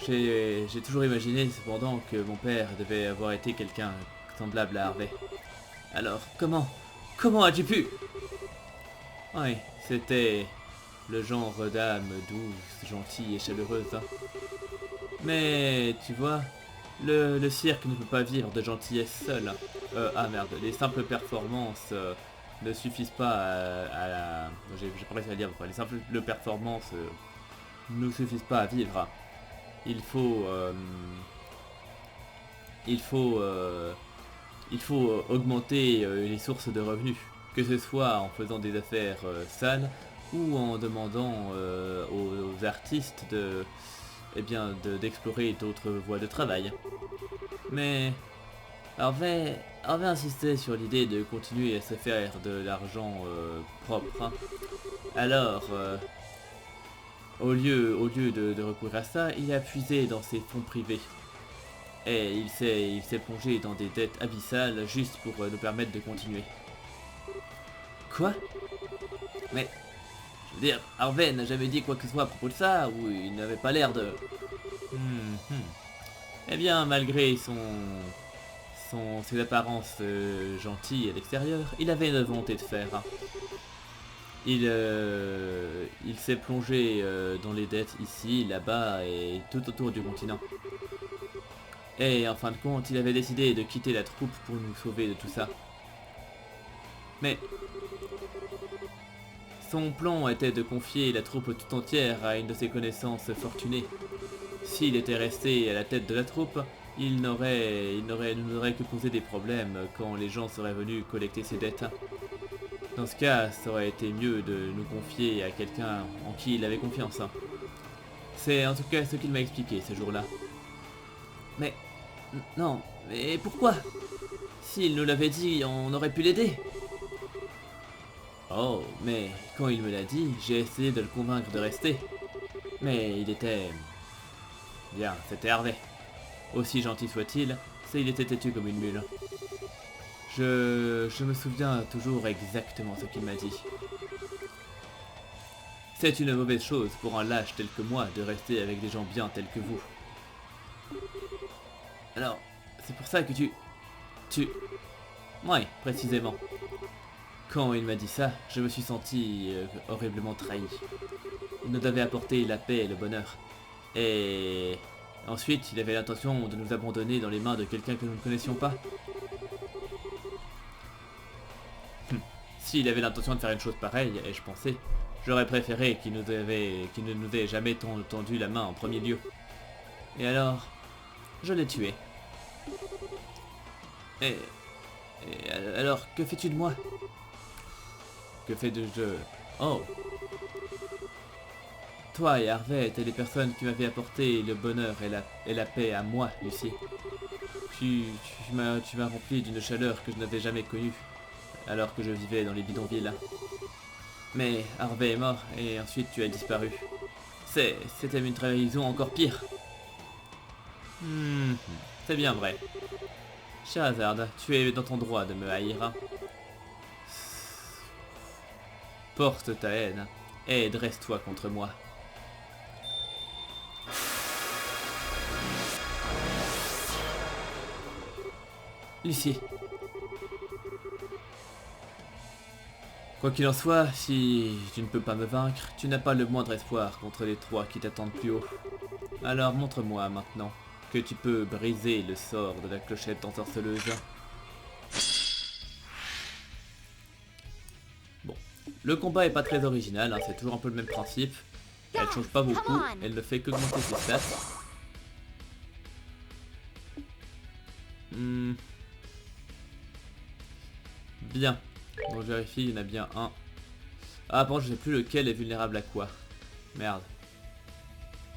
J'ai toujours imaginé cependant que mon père devait avoir été quelqu'un semblable à Harvey. Alors, comment as-tu pu? Oui, c'était le genre d'âme douce, gentille et chaleureuse. Hein. Mais, tu vois, le cirque ne peut pas vivre de gentillesse seul. Ah merde, les simples performances ne suffisent pas à la... J'ai pas réussi à dire, les simples performances ne suffisent pas à vivre. Il faut augmenter les sources de revenus, que ce soit en faisant des affaires sales ou en demandant aux artistes d'explorer d'autres voies de travail. Mais Harvey insistait sur l'idée de continuer à se faire de l'argent propre. Hein. Alors, au lieu de recourir à ça, il a puisé dans ses fonds privés. Et il s'est plongé dans des dettes abyssales juste pour nous permettre de continuer. Quoi? Mais, je veux dire, Harvey n'a jamais dit quoi que ce soit à propos de ça, ou il n'avait pas l'air de... Eh bien, malgré ses apparences gentilles à l'extérieur, il avait une volonté de faire. Hein. Il s'est plongé dans les dettes ici, là-bas et tout autour du continent. Et en fin de compte, il avait décidé de quitter la troupe pour nous sauver de tout ça. Mais son plan était de confier la troupe tout entière à une de ses connaissances fortunées. S'il était resté à la tête de la troupe, il n'aurait que causé des problèmes quand les gens seraient venus collecter ses dettes. Dans ce cas, ça aurait été mieux de nous confier à quelqu'un en qui il avait confiance. C'est en tout cas ce qu'il m'a expliqué ce jour-là. Mais... non, mais pourquoi? S'il nous l'avait dit, on aurait pu l'aider. Oh, mais quand il me l'a dit, j'ai essayé de le convaincre de rester. Mais il était... bien, c'était Harvey. Aussi gentil soit-il, il était têtu comme une mule. Je me souviens toujours exactement ce qu'il m'a dit. C'est une mauvaise chose pour un lâche tel que moi de rester avec des gens bien tels que vous. Alors, c'est pour ça que tu... Oui, précisément. Quand il m'a dit ça, je me suis senti horriblement trahi. Il nous avait apporté la paix et le bonheur. Et ensuite, il avait l'intention de nous abandonner dans les mains de quelqu'un que nous ne connaissions pas. S'il avait l'intention de faire une chose pareille, et je pensais, j'aurais préféré qu'il ne nous ait jamais tendu la main en premier lieu. Et alors, je l'ai tué. Et alors, que fais-tu de moi? Que fais de je... Oh. Toi et Harvey étaient les personnes qui m'avaient apporté le bonheur et la paix à moi, Lucie. Tu m'as rempli d'une chaleur que je n'avais jamais connue, alors que je vivais dans les bidonvilles. Mais Harvey est mort, et ensuite tu as disparu. C'était une trahison encore pire. C'est bien vrai. Scheherazade, tu es dans ton droit de me haïr. Porte ta haine, et dresse-toi contre moi. Lucie. Quoi qu'il en soit, si tu ne peux pas me vaincre, tu n'as pas le moindre espoir contre les trois qui t'attendent plus haut. Alors montre-moi maintenant que tu peux briser le sort de la clochette ensorceleuse. Bon, le combat est pas très original, hein, c'est toujours un peu le même principe. Elle change pas beaucoup, elle ne fait qu'augmenter ses stats. Bien. Bon, je vérifie, il y en a bien un. Ah, bon, je sais plus lequel est vulnérable à quoi. Merde.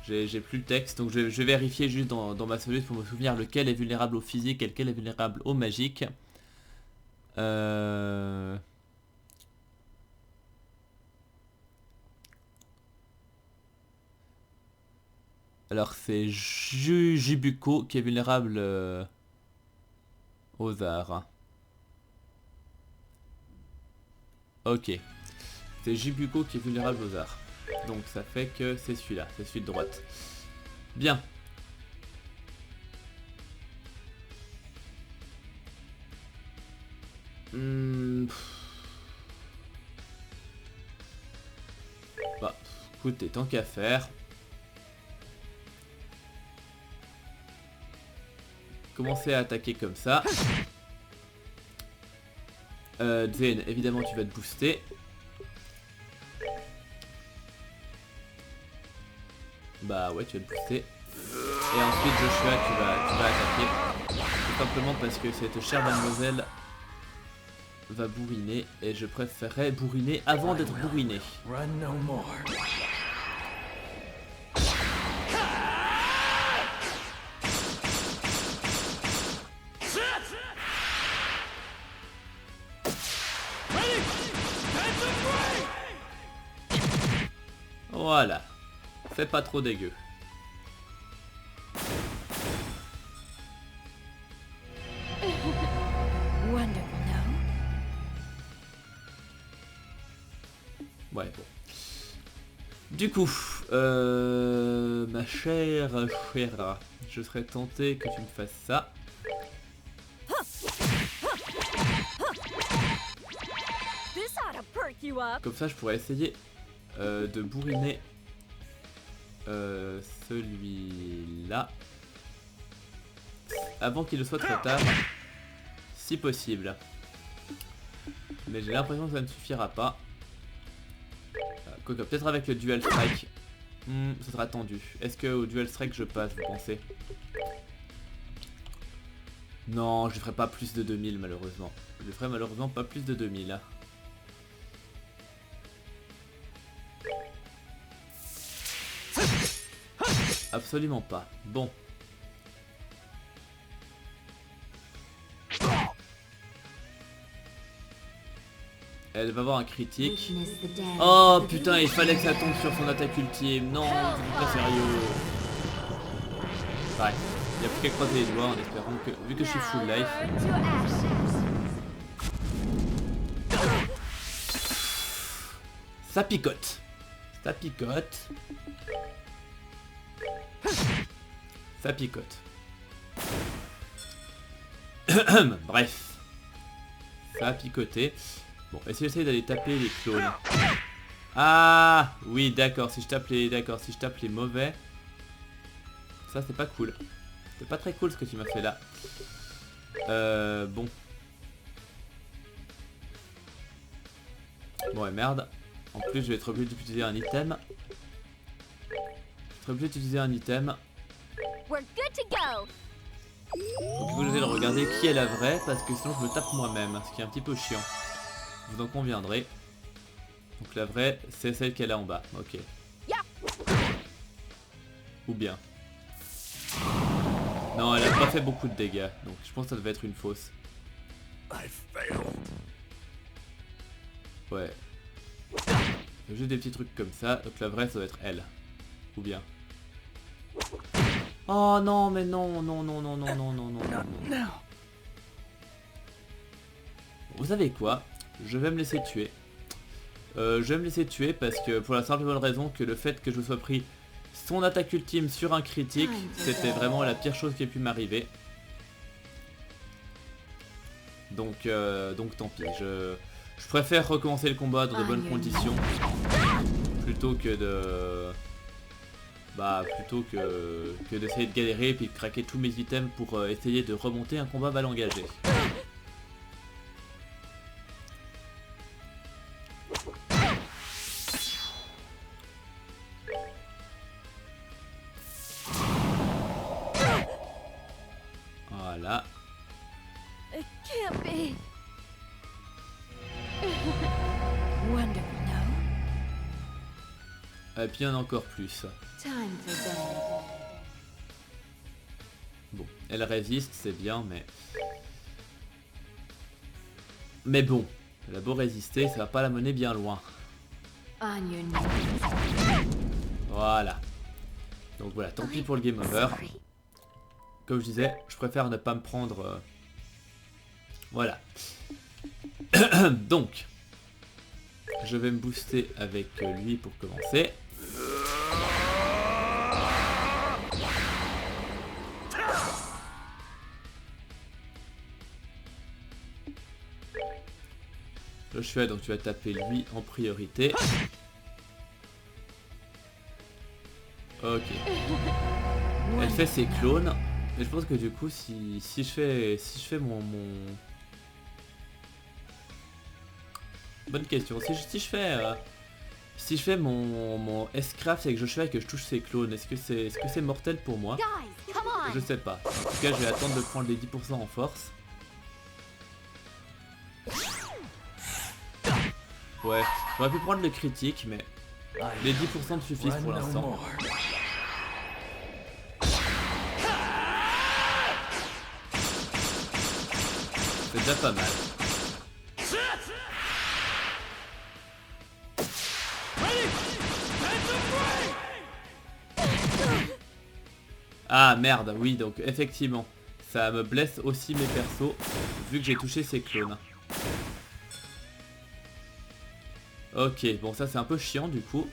J'ai plus le texte, donc je vais vérifier juste dans ma solution pour me souvenir lequel est vulnérable au physique et lequel est vulnérable au magique. Alors c'est Jibuko qui est vulnérable aux arts. Ok. C'est Jibuko qui est vulnérable aux arts. Donc ça fait que c'est celui-là, c'est celui de droite. Bien. Bah, écoutez, tant qu'à faire. Commencez à attaquer comme ça. Zen, évidemment tu vas te booster. Bah ouais, tu vas te booster. Et ensuite Joshua, tu vas attaquer. Tout simplement parce que cette chère mademoiselle va bourriner et je préférerais bourriner avant d'être bourriné. Run no more. Voilà. C'est pas trop dégueu. Wonderful, no? Ouais, bon. Du coup, ma chère Shera, je serais tenté que tu me fasses ça. This ought to perk you up. Comme ça, je pourrais essayer de bourriner celui-là avant qu'il ne soit trop tard, si possible. Mais j'ai l'impression que ça ne suffira pas. Quoique, peut-être avec le Dual Strike, ça sera tendu. Est-ce que au Dual Strike je passe, vous pensez? Non, je ferai pas plus de 2000 malheureusement. Je ferai malheureusement pas plus de 2000. Absolument pas. Bon. Elle va avoir un critique. Oh putain, il fallait que ça tombe sur son attaque ultime. Non, c'est pas sérieux. Ouais, il n'y a plus qu'à croiser les doigts en espérant que, vu que je suis full life. Burn to ashes. Ça picote. Ça picote. Ça picote. Bref. Ça a picoté. Bon, et si j'essaye d'aller taper les clones. Ah oui, d'accord, si je tape les. D'accord, si je tape les mauvais. Ça c'est pas cool. C'est pas très cool ce que tu m'as fait là. Bon. Bon ouais merde. En plus je vais être obligé d'utiliser un item. Je vais être obligé d'utiliser un item. We're good to go. Donc vous allez regarder qui est la vraie parce que sinon je me tape moi-même, ce qui est un petit peu chiant. Vous en conviendrez. Donc la vraie c'est celle qu'elle a en bas, ok. Ou bien. Non, elle a pas fait beaucoup de dégâts, donc je pense que ça devait être une fausse. I failed. Ouais. Juste des petits trucs comme ça, donc la vraie ça doit être elle. Ou bien. Oh non mais non, non, non, non, non, non, non, non, non, non. Vous savez quoi? Je vais me laisser tuer. Je vais me laisser tuer parce que pour la simple et bonne raison que le fait que je sois pris son attaque ultime sur un critique, c'était vraiment la pire chose qui ait pu m'arriver. Donc tant pis. Je préfère recommencer le combat dans de bonnes conditions plutôt que de... Bah plutôt que d'essayer de galérer et puis de craquer tous mes items pour essayer de remonter un combat mal engagé. Voilà. It can't be. Wonderful, no? Et puis il y en a encore plus. Time for bed. Bon, elle résiste, c'est bien, mais... Mais bon, elle a beau résister, ça va pas la mener bien loin. On your knees. Voilà. Donc voilà, tant pis pour le game over. Sorry. Comme je disais, je préfère ne pas me prendre... Voilà. Donc, je vais me booster avec lui pour commencer. Je fais donc tu vas taper lui en priorité. Ok. Elle fait ses clones. Et je pense que du coup si je fais mon... Bonne question. Si je fais mon S-Craft avec Joshua et que je touche ses clones, est-ce que c'est mortel pour moi? Guys, come on. Je sais pas. En tout cas je vais attendre de prendre les 10% en force. Ouais, j'aurais pu prendre le critique, mais les 10% me suffisent pour l'instant. C'est déjà pas mal. Ah merde, oui, donc effectivement, ça me blesse aussi mes persos, vu que j'ai touché ces clones. Ok, bon ça c'est un peu chiant du coup.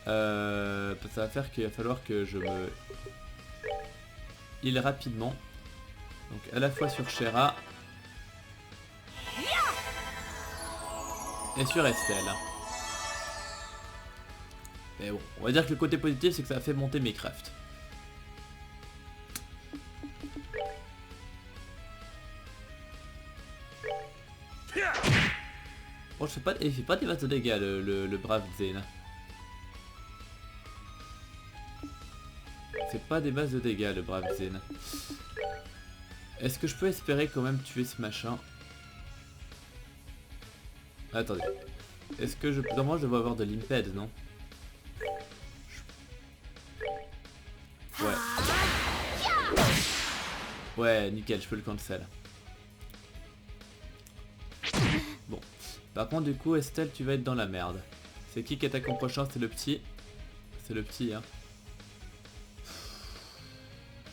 Ça va faire qu'il va falloir que je me heal rapidement. Donc à la fois sur Shera et sur Estelle. Mais bon, on va dire que le côté positif c'est que ça a fait monter mes crafts. Bon, je sais pas, il fait pas des masses de dégâts le brave Zen. C'est pas des masses de dégâts le brave Zen. Est-ce que je peux espérer quand même tuer ce machin? Attendez. Est-ce que je... Normalement je dois avoir de l'imped, non? Ouais. Ouais, nickel, je peux le cancel. Bon. Par contre, du coup, Estelle, tu vas être dans la merde. C'est qui attaque en prochain? C'est le petit. C'est le petit, hein.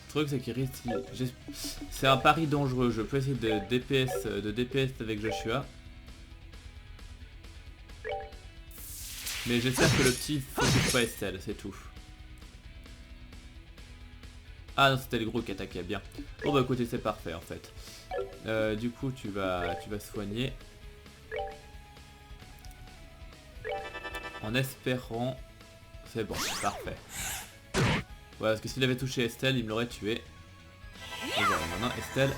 Le truc, c'est qu'il risque... C'est un pari dangereux. Je peux essayer de DPS avec Joshua. Mais j'espère que le petit focus pas Estelle, c'est tout. Ah non, c'était le gros qui attaquait, bien. Bon bah écoutez, c'est parfait en fait. Du coup, tu vas soigner. En espérant... C'est bon, parfait. Ouais, parce que s'il avait touché Estelle, il me l'aurait tué. Et voilà, maintenant Estelle...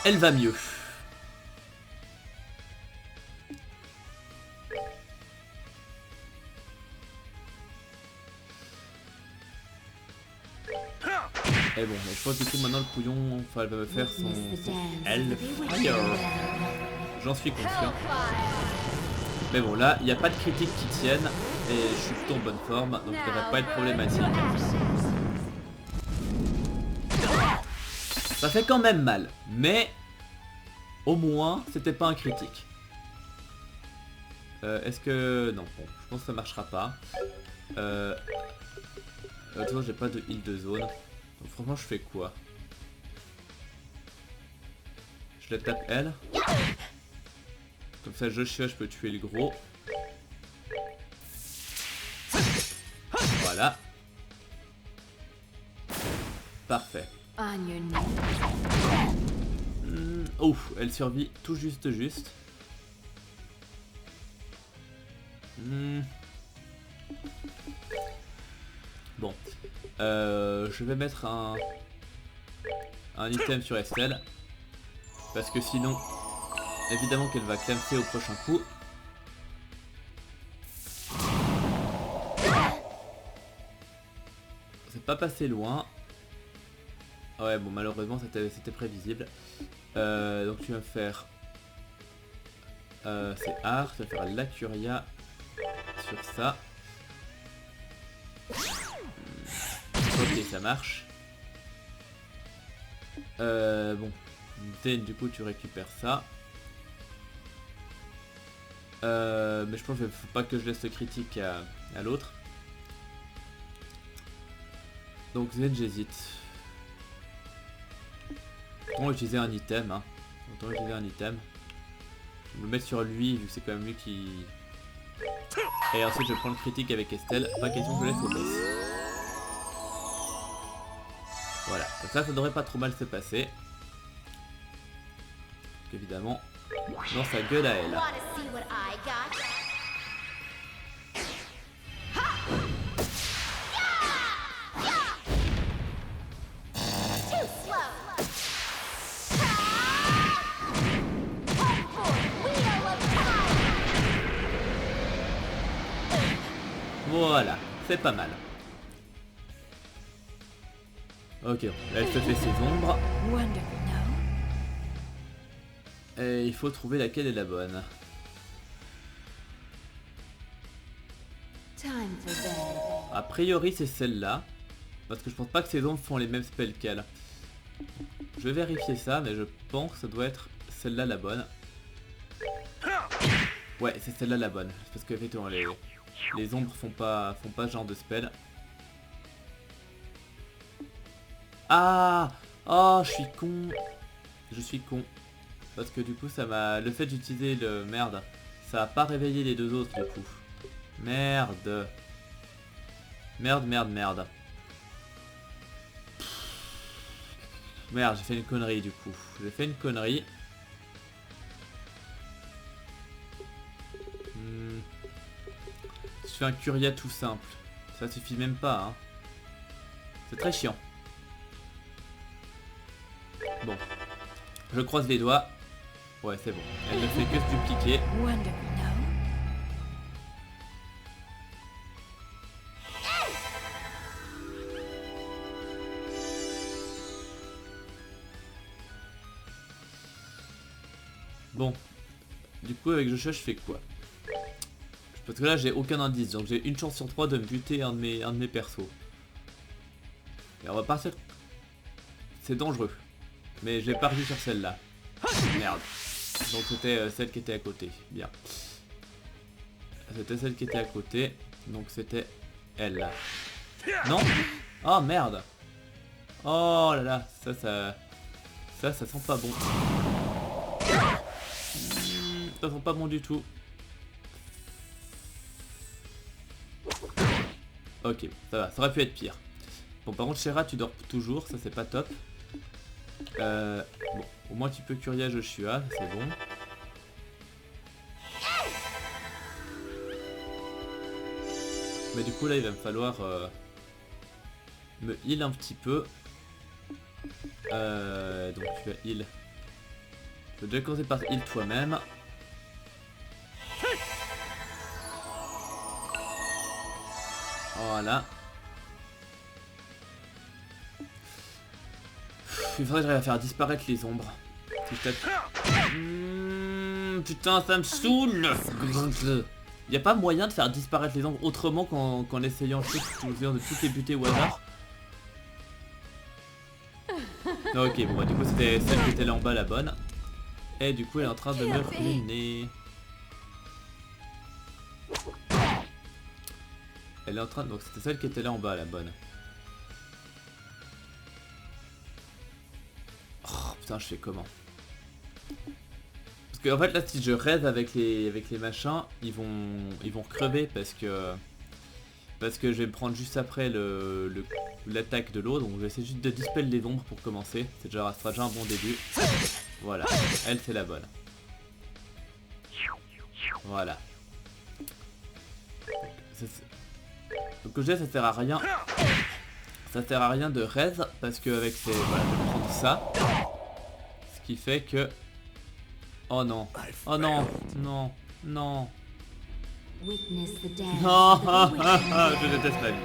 Elle va mieux. Et bon, mais je pense que du coup maintenant le couillon, enfin elle va me faire son Hellfire. J'en suis conscient. Mais bon là, il n'y a pas de critiques qui tiennent et je suis plutôt en bonne forme, donc ça va pas être problématique. Ça fait quand même mal, mais au moins c'était pas un critique. Est-ce que... Non, bon, je pense que ça marchera pas. De toute façon j'ai pas de heal de zone. Donc franchement je fais quoi? Je la tape elle. Comme ça Joshua je peux tuer le gros. Voilà. Parfait. Ouf, elle survit tout juste. Bon. Je vais mettre un item sur Estelle. Parce que sinon, évidemment qu'elle va clamser au prochain coup. C'est pas passé loin. Ouais bon malheureusement c'était prévisible. Donc tu vas faire... c'est art, tu vas faire la curia sur ça. Ok, ça marche. Bon. Du coup, tu récupères ça. Mais je pense qu'il faut pas que je laisse le critique à l'autre. Donc Zen, j'hésite. Autant utiliser un item. Hein. Je vais me mettre sur lui, vu que c'est quand même lui qui... Et ensuite, je prends le critique avec Estelle. Pas question que je laisse au boss. Voilà, comme ça devrait pas trop mal se passer. Évidemment, dans sa gueule à elle. Voilà, c'est pas mal. Ok, là elle se fait ses ombres. Et il faut trouver laquelle est la bonne. Time for bed. A priori c'est celle-là. Parce que je pense pas que ces ombres font les mêmes spells qu'elle. Je vais vérifier ça, mais je pense que ça doit être celle-là la bonne. Ouais, c'est celle-là la bonne. Parce que effectivement les ombres font pas ce genre de spell. Ah! Oh, je suis con. Je suis con. Parce que du coup ça m'a... Le fait d'utiliser le... Merde. Ça a pas réveillé les deux autres du coup. Merde. Merde. Merde, j'ai fait une connerie du coup. J'ai fait une connerie. Je fais un curia tout simple. Ça suffit même pas, hein. C'est très chiant. Bon. Je croise les doigts. Ouais, c'est bon. Elle ne fait que se dupliquer. Wonderful, no? Bon. Du coup, avec Joshua, je fais quoi? Parce que là, j'ai aucun indice. Donc j'ai une chance sur 3 de me buter un de mes persos. Et on va partir... C'est dangereux. Mais j'ai parié sur celle-là. Merde. Donc c'était celle qui était à côté. Bien. C'était celle qui était à côté. Donc c'était elle. Non? Oh merde. Oh là là. Ça sent pas bon. Ça sent pas bon du tout. Ok, ça va. Ça aurait pu être pire. Bon, par contre, Shera, tu dors toujours. Ça, c'est pas top. Bon, au moins tu peux curia Joshua, c'est bon. Mais du coup là il va me falloir me heal un petit peu. Donc tu vas heal. Je vais déjà commencer par heal toi-même. Voilà. Il faudrait que j'arrive à faire disparaître les ombres. Si je tape... putain, ça me saoule. Il n'y a pas moyen de faire disparaître les ombres autrement qu'en essayant de toutes les buter au hasard. Ok, bon bah du coup c'était celle qui était là en bas la bonne. Et du coup elle est en train de me ruiner. Elle est en train de... Donc c'était celle qui était là en bas la bonne. Oh putain, je fais comment? Parce que en fait là si je raise avec les machins, ils vont crever parce que je vais me prendre juste après l'attaque de l'eau. Donc je vais essayer juste de dispel les ombres pour commencer. C'est déjà, ça sera déjà un bon début. Voilà, elle c'est la bonne. Voilà. Donc que je dis, ça sert à rien. Ça sert à rien de raise parce que avec ces... Voilà, je vais prendre ça. Ce qui fait que... Oh non. Oh non. Non. Non. Witness the dance Non. of the wicked. Je déteste ma vie.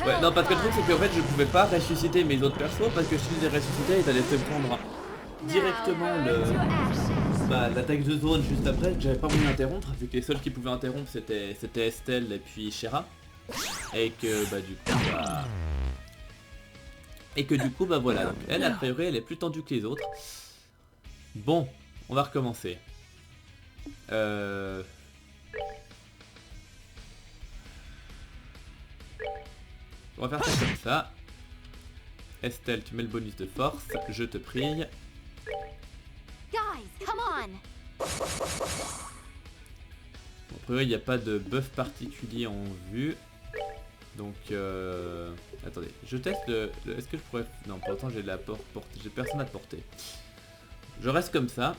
Ouais, non, parce que le truc c'est qu'en fait je pouvais pas ressusciter mes autres persos parce que si je les ressuscitais ils allaient se prendre directement l'attaque de zone juste après, que j'avais pas voulu interrompre, vu que les seuls qui pouvaient interrompre c'était Estelle et puis Shera. Et que bah du coup bah voilà, donc elle a priori elle est plus tendue que les autres. Bon, on va recommencer. On va faire ça comme ça. Estelle, tu mets le bonus de force, je te prie. Guys, come on! Bon, a priori il n'y a pas de buff particulier en vue. Donc attendez, je teste est-ce que je pourrais... Non, pour l'instant j'ai personne à porter. Je reste comme ça.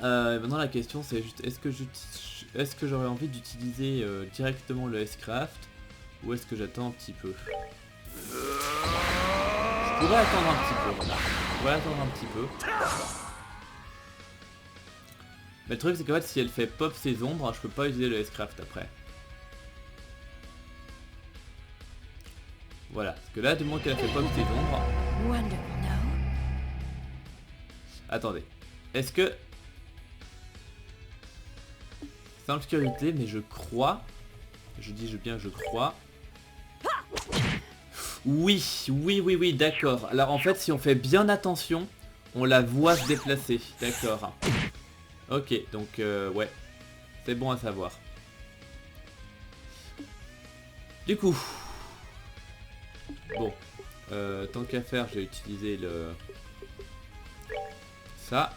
Maintenant la question c'est juste est-ce que j'aurais envie d'utiliser directement le S-Craft ou est-ce que j'attends un petit peu? Je pourrais attendre un petit peu, voilà. Je pourrais attendre un petit peu. Mais le truc c'est qu'en fait si elle fait pop ses ombres, je peux pas utiliser le S-Craft après. Voilà, parce que là du moment qu'elle a fait pop ses ombres... Wonderful, no? Attendez, Est-ce que... C'est en obscurité, mais je crois... Je dis bien je crois... Oui, oui, d'accord. Alors en fait, si on fait bien attention, on la voit se déplacer. D'accord. Ok, donc ouais. C'est bon à savoir. Du coup... Bon. Tant qu'à faire, j'ai utilisé le... Ça.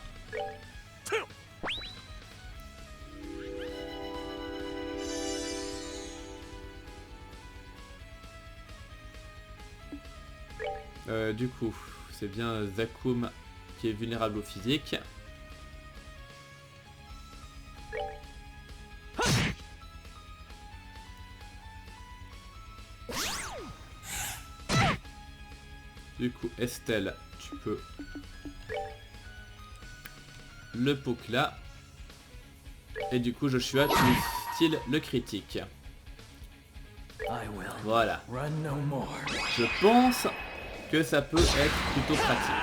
Du coup, c'est bien Zakum qui est vulnérable au physique. Du coup, Estelle, tu peux le poke là. Et du coup, Joshua, tu style le critique. I will Voilà. run no more. Je pense que ça peut être plutôt pratique.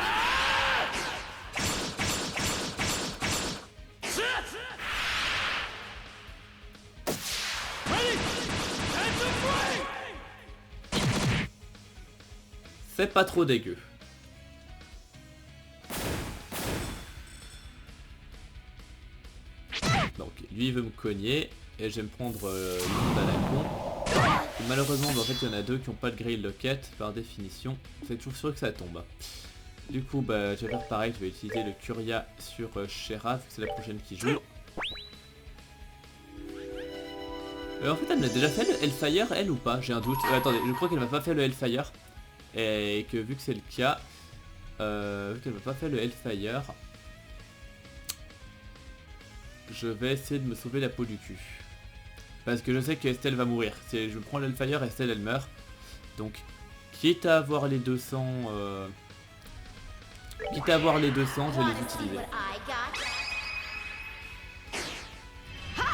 C'est pas trop dégueu. Donc lui il veut me cogner et je vais me prendre le monde à la con. Et malheureusement en fait il y en a deux qui n'ont pas de grille locket par définition. C'est toujours sûr que ça tombe. Du coup bah je vais faire pareil, je vais utiliser le Curia sur Shera vu que c'est la prochaine qui joue. En fait elle m'a déjà fait le Hellfire elle ou pas? J'ai un doute. Attendez, je crois qu'elle m'a pas fait le Hellfire. Et que vu que c'est le cas, vu qu'elle m'a pas fait le Hellfire, je vais essayer de me sauver la peau du cul. Parce que je sais que Estelle va mourir. Si je prends le Hellfire, Estelle elle meurt. Donc, quitte à avoir les 200, je vais les utiliser.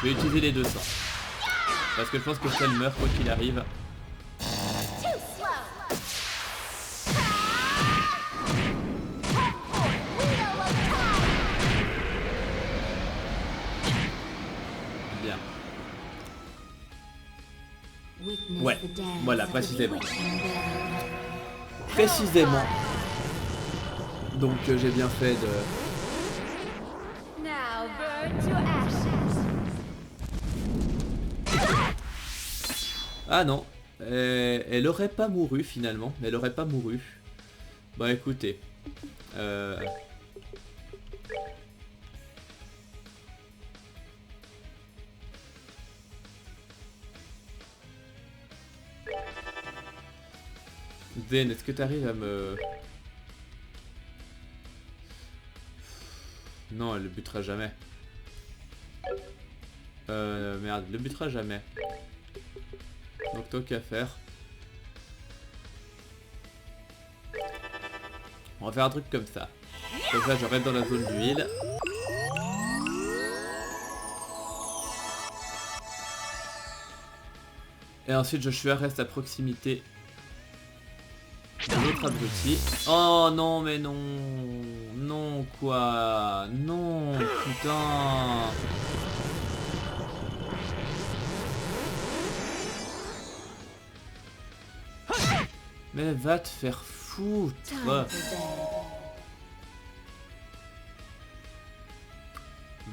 Je vais utiliser les 200. Parce que je pense que Estelle meurt quoi qu'il arrive. Ouais, voilà, précisément. Précisément. Donc j'ai bien fait de... Now burn to ashes. Ah non, elle aurait pas mouru finalement, elle aurait pas mouru. Bah écoutez, Zen, est-ce que tu arrives à me... Non, elle le butera jamais. Merde, elle le butera jamais. Donc tant qu'à faire. On va faire un truc comme ça. Comme ça, je reste dans la zone d'huile. Et ensuite, Joshua reste à proximité de l'autre abruti. Oh non, mais non. Non, quoi. Non, putain. Mais va te faire foutre.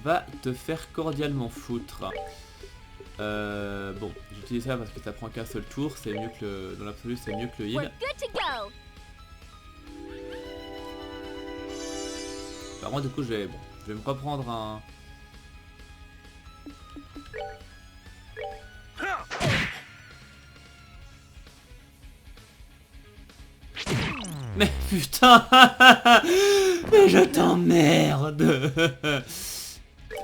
Va te faire cordialement foutre. Bon, j'utilise ça parce que ça prend qu'un seul tour, c'est mieux que le... Dans l'absolu, c'est mieux que le heal. Par contre, du coup, je vais me reprendre un... Mais putain. Mais je t'emmerde.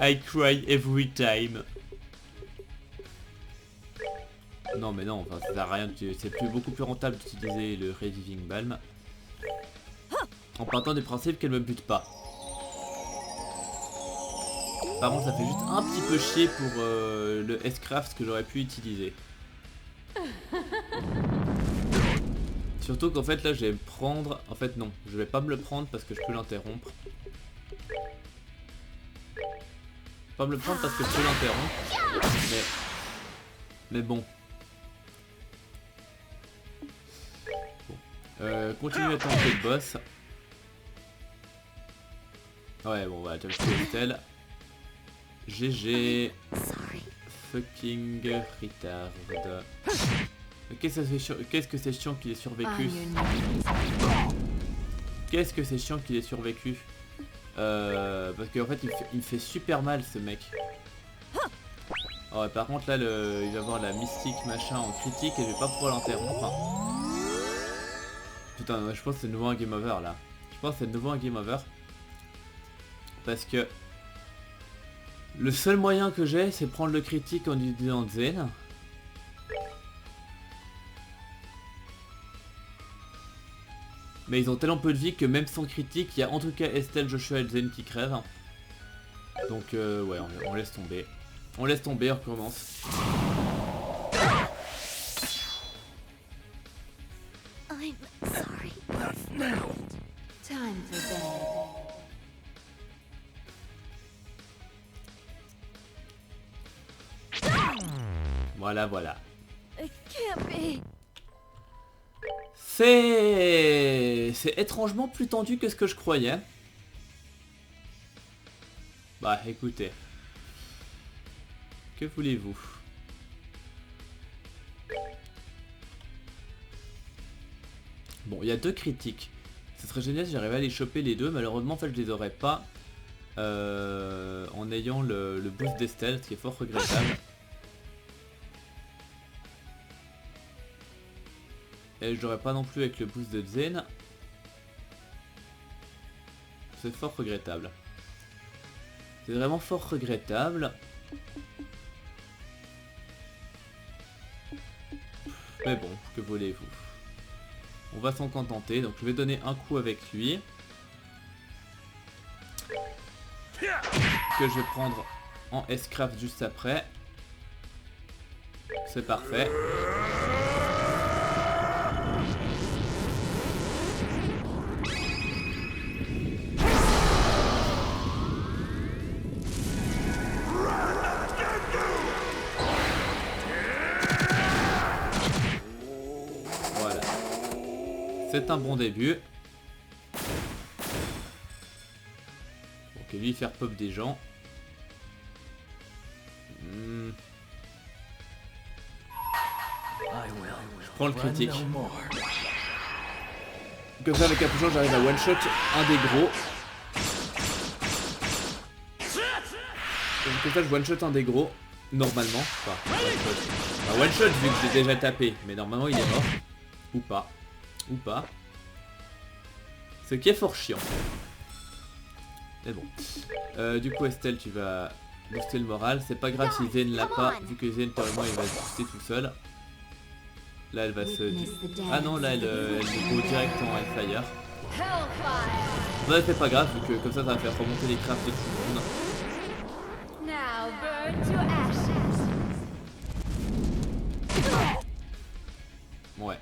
I cry every time. Non mais non, enfin, ça sert à rien, c'est beaucoup plus rentable d'utiliser le Reviving Balm. En partant du principe qu'elle me bute pas. Par contre ça fait juste un petit peu chier pour le S-Craft que j'aurais pu utiliser. Surtout qu'en fait là je vais me prendre... En fait non, je vais pas me le prendre parce que je peux l'interrompre. Pas me le prendre parce que je peux l'interrompre. Mais bon. Continue à tenter le boss. Ouais, bon, voilà, tu as tué Estelle. GG. Fucking retard. Qu'est-ce que c'est chiant qu'il ait survécu. Qu'est-ce que c'est chiant qu'il ait survécu. Parce qu'en fait, il me fait super mal ce mec. Oh, ouais, par contre, là, il va avoir la mystique machin en critique et je vais pas pouvoir l'interrompre. Hein. Putain, je pense que c'est de nouveau un game over là. Je pense que c'est de nouveau un game over. Parce que le seul moyen que j'ai, c'est prendre le critique en utilisant Zen. Mais ils ont tellement peu de vie que même sans critique, il y a en tout cas Estelle, Joshua et Zen qui crèvent. Donc ouais, on laisse tomber. On laisse tomber, on recommence. I'm sorry. Time for bed. Voilà, voilà. It can't be. C'est étrangement plus tendu que ce que je croyais. Bah écoutez. Que voulez-vous? Bon, il y a 2 critiques. Ce serait génial si j'arrivais à les choper les deux. Malheureusement, en fait, je les aurais pas en ayant le boost d'Estelle, ce qui est fort regrettable. Et je l'aurais pas non plus avec le boost de Zen. C'est fort regrettable. C'est vraiment fort regrettable. Mais bon, que voulez-vous? On va s'en contenter, donc je vais donner un coup avec lui. Que je vais prendre en S-Craft juste après. C'est parfait. C'est un bon début. Ok, lui faire pop des gens. Je prends le critique. Comme ça avec un puissant j'arrive à one shot un des gros. Comme ça je one shot un des gros. Normalement. Enfin, one shot vu que j'ai déjà tapé. Mais normalement il est mort. Ou pas. Ou pas. Ce qui est fort chiant. Mais bon. Du coup Estelle tu vas booster le moral. C'est pas grave si Zen l'a pas. Vu que Zen théoriquement il va se booster tout seul. Là elle va se... Ah non là elle go direct en Hellfire. Non c'est pas grave vu que comme ça va faire remonter les crafts de tout le monde. Now burn to ashes. Ouais.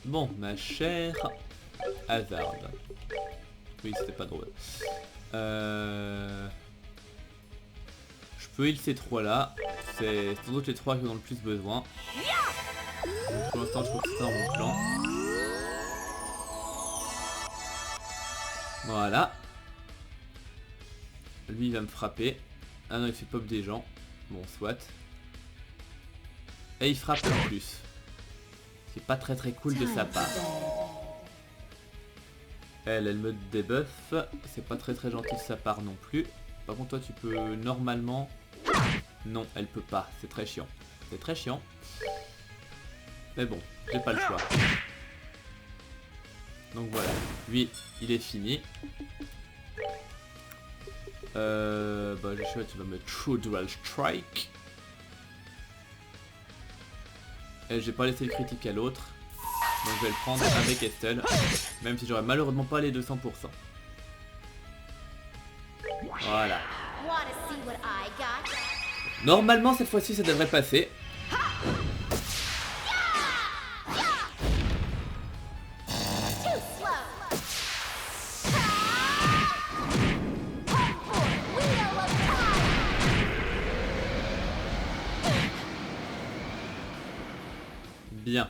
Bon, ma chère Hazard. Oui, c'était pas drôle. Je peux heal ces 3 là. C'est sans doute les 3 qui en ont le plus besoin. Donc, pour l'instant, je trouve que c'est un bon plan. Voilà. Lui, il va me frapper. Ah non, il fait pop des gens. Bon, soit. Et il frappe en plus. C'est pas très cool de sa part. Elle me débuff. C'est pas très gentil de sa part non plus. Par contre toi tu peux normalement... Non, elle peut pas. C'est très chiant. C'est très chiant. Mais bon, j'ai pas le choix. Donc voilà. Lui, il est fini. Bah je sais, tu vas mettre True Dual Strike. Et j'ai pas laissé le critique à l'autre. Donc je vais le prendre avec Estelle. Même si j'aurais malheureusement pas les 200%. Voilà. Normalement cette fois-ci ça devrait passer. Bien.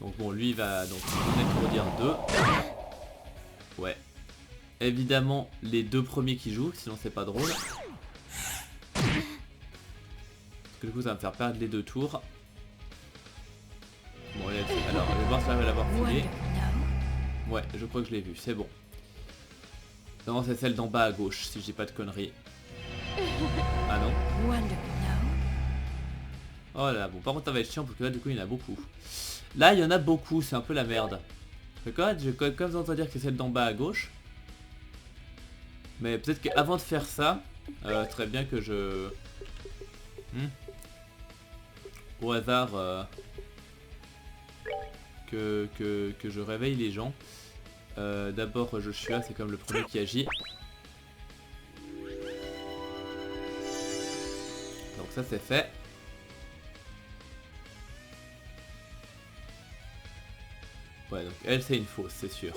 Donc bon, lui il va donc en étourdir 2. Ouais. Évidemment, les 2 premiers qui jouent, sinon c'est pas drôle. Parce que du coup, ça va me faire perdre les 2 tours. Bon, alors, je vais voir si j'arrive à l'avoir filé. Ouais, je crois que je l'ai vu, c'est bon. Non, c'est celle d'en bas à gauche, si je dis pas de conneries. Ah non. Oh là, bon, par contre, ça va être chiant parce que là, du coup, il y en a beaucoup. Là, il y en a beaucoup, c'est un peu la merde. Je vais quand même entendre dire que c'est celle d'en bas à gauche. Mais peut-être qu'avant de faire ça, très bien que je... au hasard, que je réveille les gens. D'abord Joshua, c'est comme le premier qui agit. Donc ça c'est fait. Ouais, donc elle c'est une fausse, c'est sûr.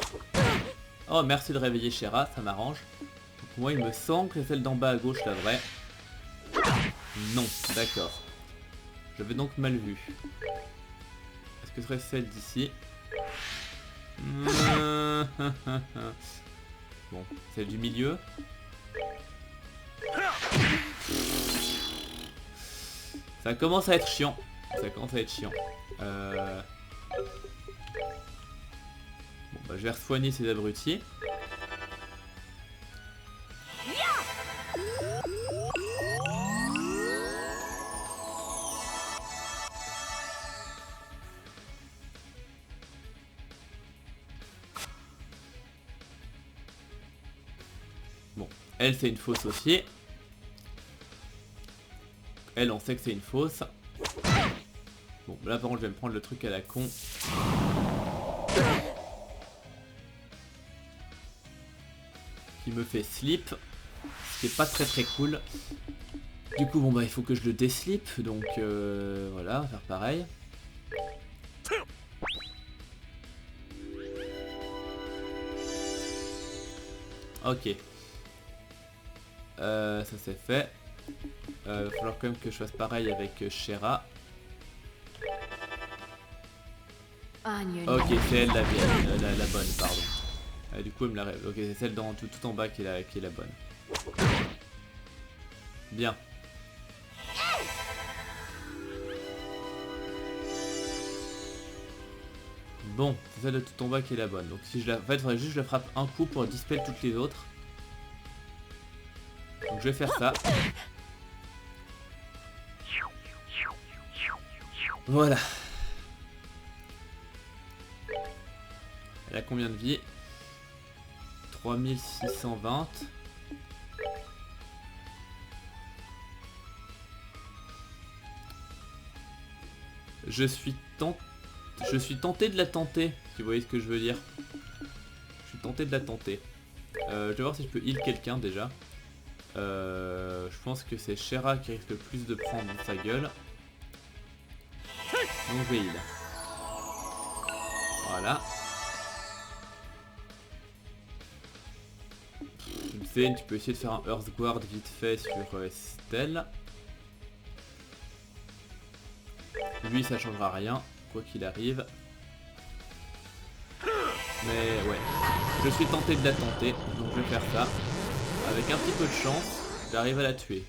Oh, merci de réveiller Shera, ça m'arrange. Pour moi il me semble que c'est celle d'en bas à gauche la vraie. Non, d'accord. J'avais donc mal vu. Est-ce que ce serait celle d'ici? Bon, celle du milieu. Ça commence à être chiant. Ça commence à être chiant. Bon bah je vais soigner ces abrutis. Bon, elle c'est une fausse aussi. Elle on sait que c'est une fausse. Bon là par contre je vais me prendre le truc à la con. Qui me fait slip. Ce qui est pas très cool. Du coup bon bah il faut que je le déslip. Donc voilà, on va faire pareil. Ok. Ça c'est fait. Va falloir quand même que je fasse pareil avec Shera. Ok, c'est elle la bonne, pardon. Du coup, elle me la rêve. Ok, c'est celle dans, tout en bas qui est la bonne. Bien. Bon, c'est celle de tout en bas qui est la bonne. Donc si je la... En fait, il faudrait juste que je la frappe un coup pour dispel toutes les autres. Donc je vais faire ça. Voilà. Elle a combien de vie? 3620. Je suis tenté de la tenter, si vous voyez ce que je veux dire. Je suis tenté de la tenter. Je vais voir si je peux heal quelqu'un déjà. Je pense que c'est Shera qui risque le plus de prendre sa gueule. Donc je vais heal. Voilà. Tu peux essayer de faire un Earth Guard vite fait sur Estelle. Lui ça changera rien, quoi qu'il arrive. Mais ouais, je suis tenté de la tenter, donc je vais faire ça. Avec un petit peu de chance, j'arrive à la tuer.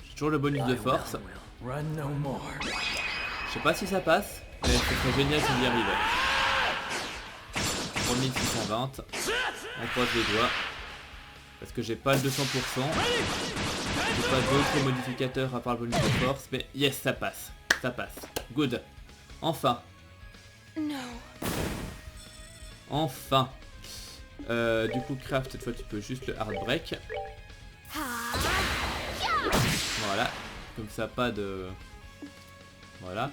J'ai toujours le bonus de force. Je sais pas si ça passe, mais ce serait génial si j'y arrivais. 3620. On croise les doigts. Parce que j'ai pas le 200%. J'ai pas d'autres modificateurs à part le bonus de force. Mais yes, ça passe. Ça passe. Good. Enfin. Enfin. Du coup, Craft, cette fois tu peux juste le hard break. Voilà. Comme ça, pas de... Voilà.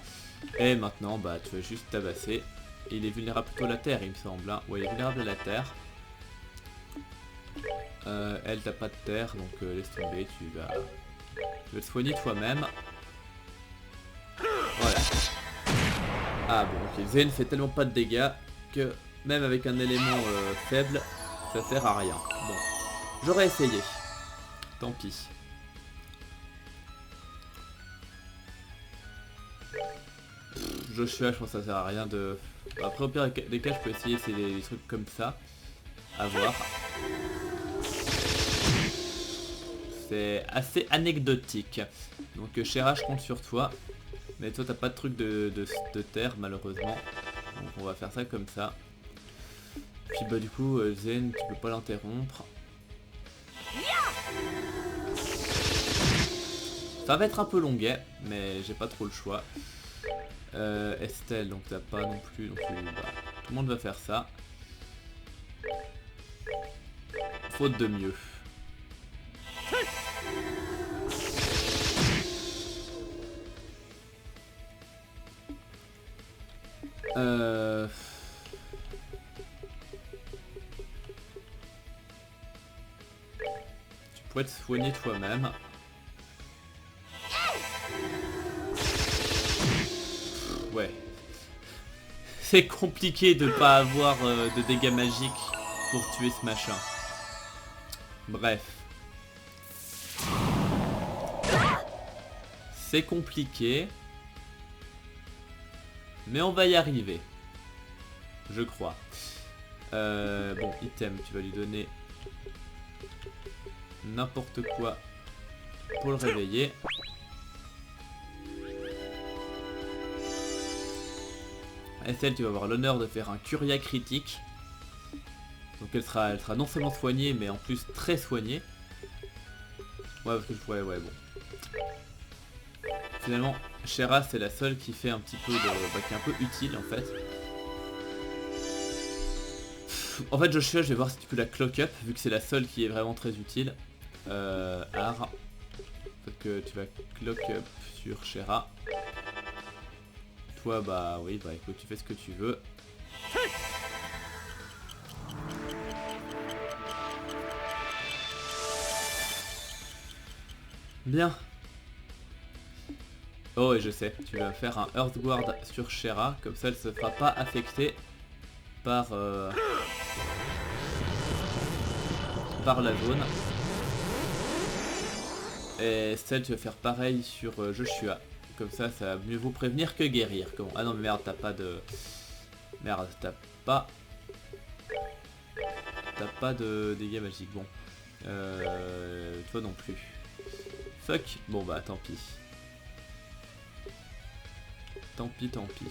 Et maintenant, bah tu vas juste tabasser. Et il est vulnérable plutôt à la terre, il me semble. Hein. Ouais, il est vulnérable à la terre. Elle t'as pas de terre, donc laisse tomber, tu vas te soigner toi-même. Voilà. Ah bon, ok, Zen fait tellement pas de dégâts que même avec un élément faible, ça sert à rien. Bon, j'aurais essayé. Tant pis. Joshua, je pense que ça sert à rien de... Après au pire des cas, je peux essayer, c'est des trucs comme ça. À voir. C'est assez anecdotique. Donc Shera, je compte sur toi. Mais toi t'as pas de truc de terre malheureusement. Donc on va faire ça comme ça. Puis bah du coup Zen, tu peux pas l'interrompre. Ça va être un peu longuet, mais j'ai pas trop le choix. Estelle, donc t'as pas non plus, donc bah, tout le monde va faire ça. Faute de mieux. Tu pourrais te soigner toi-même. Ouais. C'est compliqué de pas avoir de dégâts magiques pour tuer ce machin. Bref. C'est compliqué. Mais on va y arriver. Je crois. Bon, item, tu vas lui donner n'importe quoi pour le réveiller. Estelle, tu vas avoir l'honneur de faire un curia critique. Donc elle sera non seulement soignée, mais en plus très soignée. Ouais, parce que ouais, bon. Finalement, Shera, c'est la seule qui fait un petit peu de... Bah, qui est un peu utile, en fait. En fait, Joshua, je vais voir si tu peux la clock up, vu que c'est la seule qui est vraiment très utile. Art. Donc tu vas clock up sur Shera. Toi, bah oui, bah écoute, tu fais ce que tu veux. Bien. Oh, et je sais, tu vas faire un Earthguard sur Shera, comme ça elle se fera pas affectée par la zone. Et celle, tu vas faire pareil sur Joshua, comme ça ça va mieux vous prévenir que guérir. Comment... Ah non mais merde, t'as pas de... Merde, t'as pas de dégâts magiques, bon. Toi non plus. Fuck, bon bah tant pis. Tant pis, tant pis.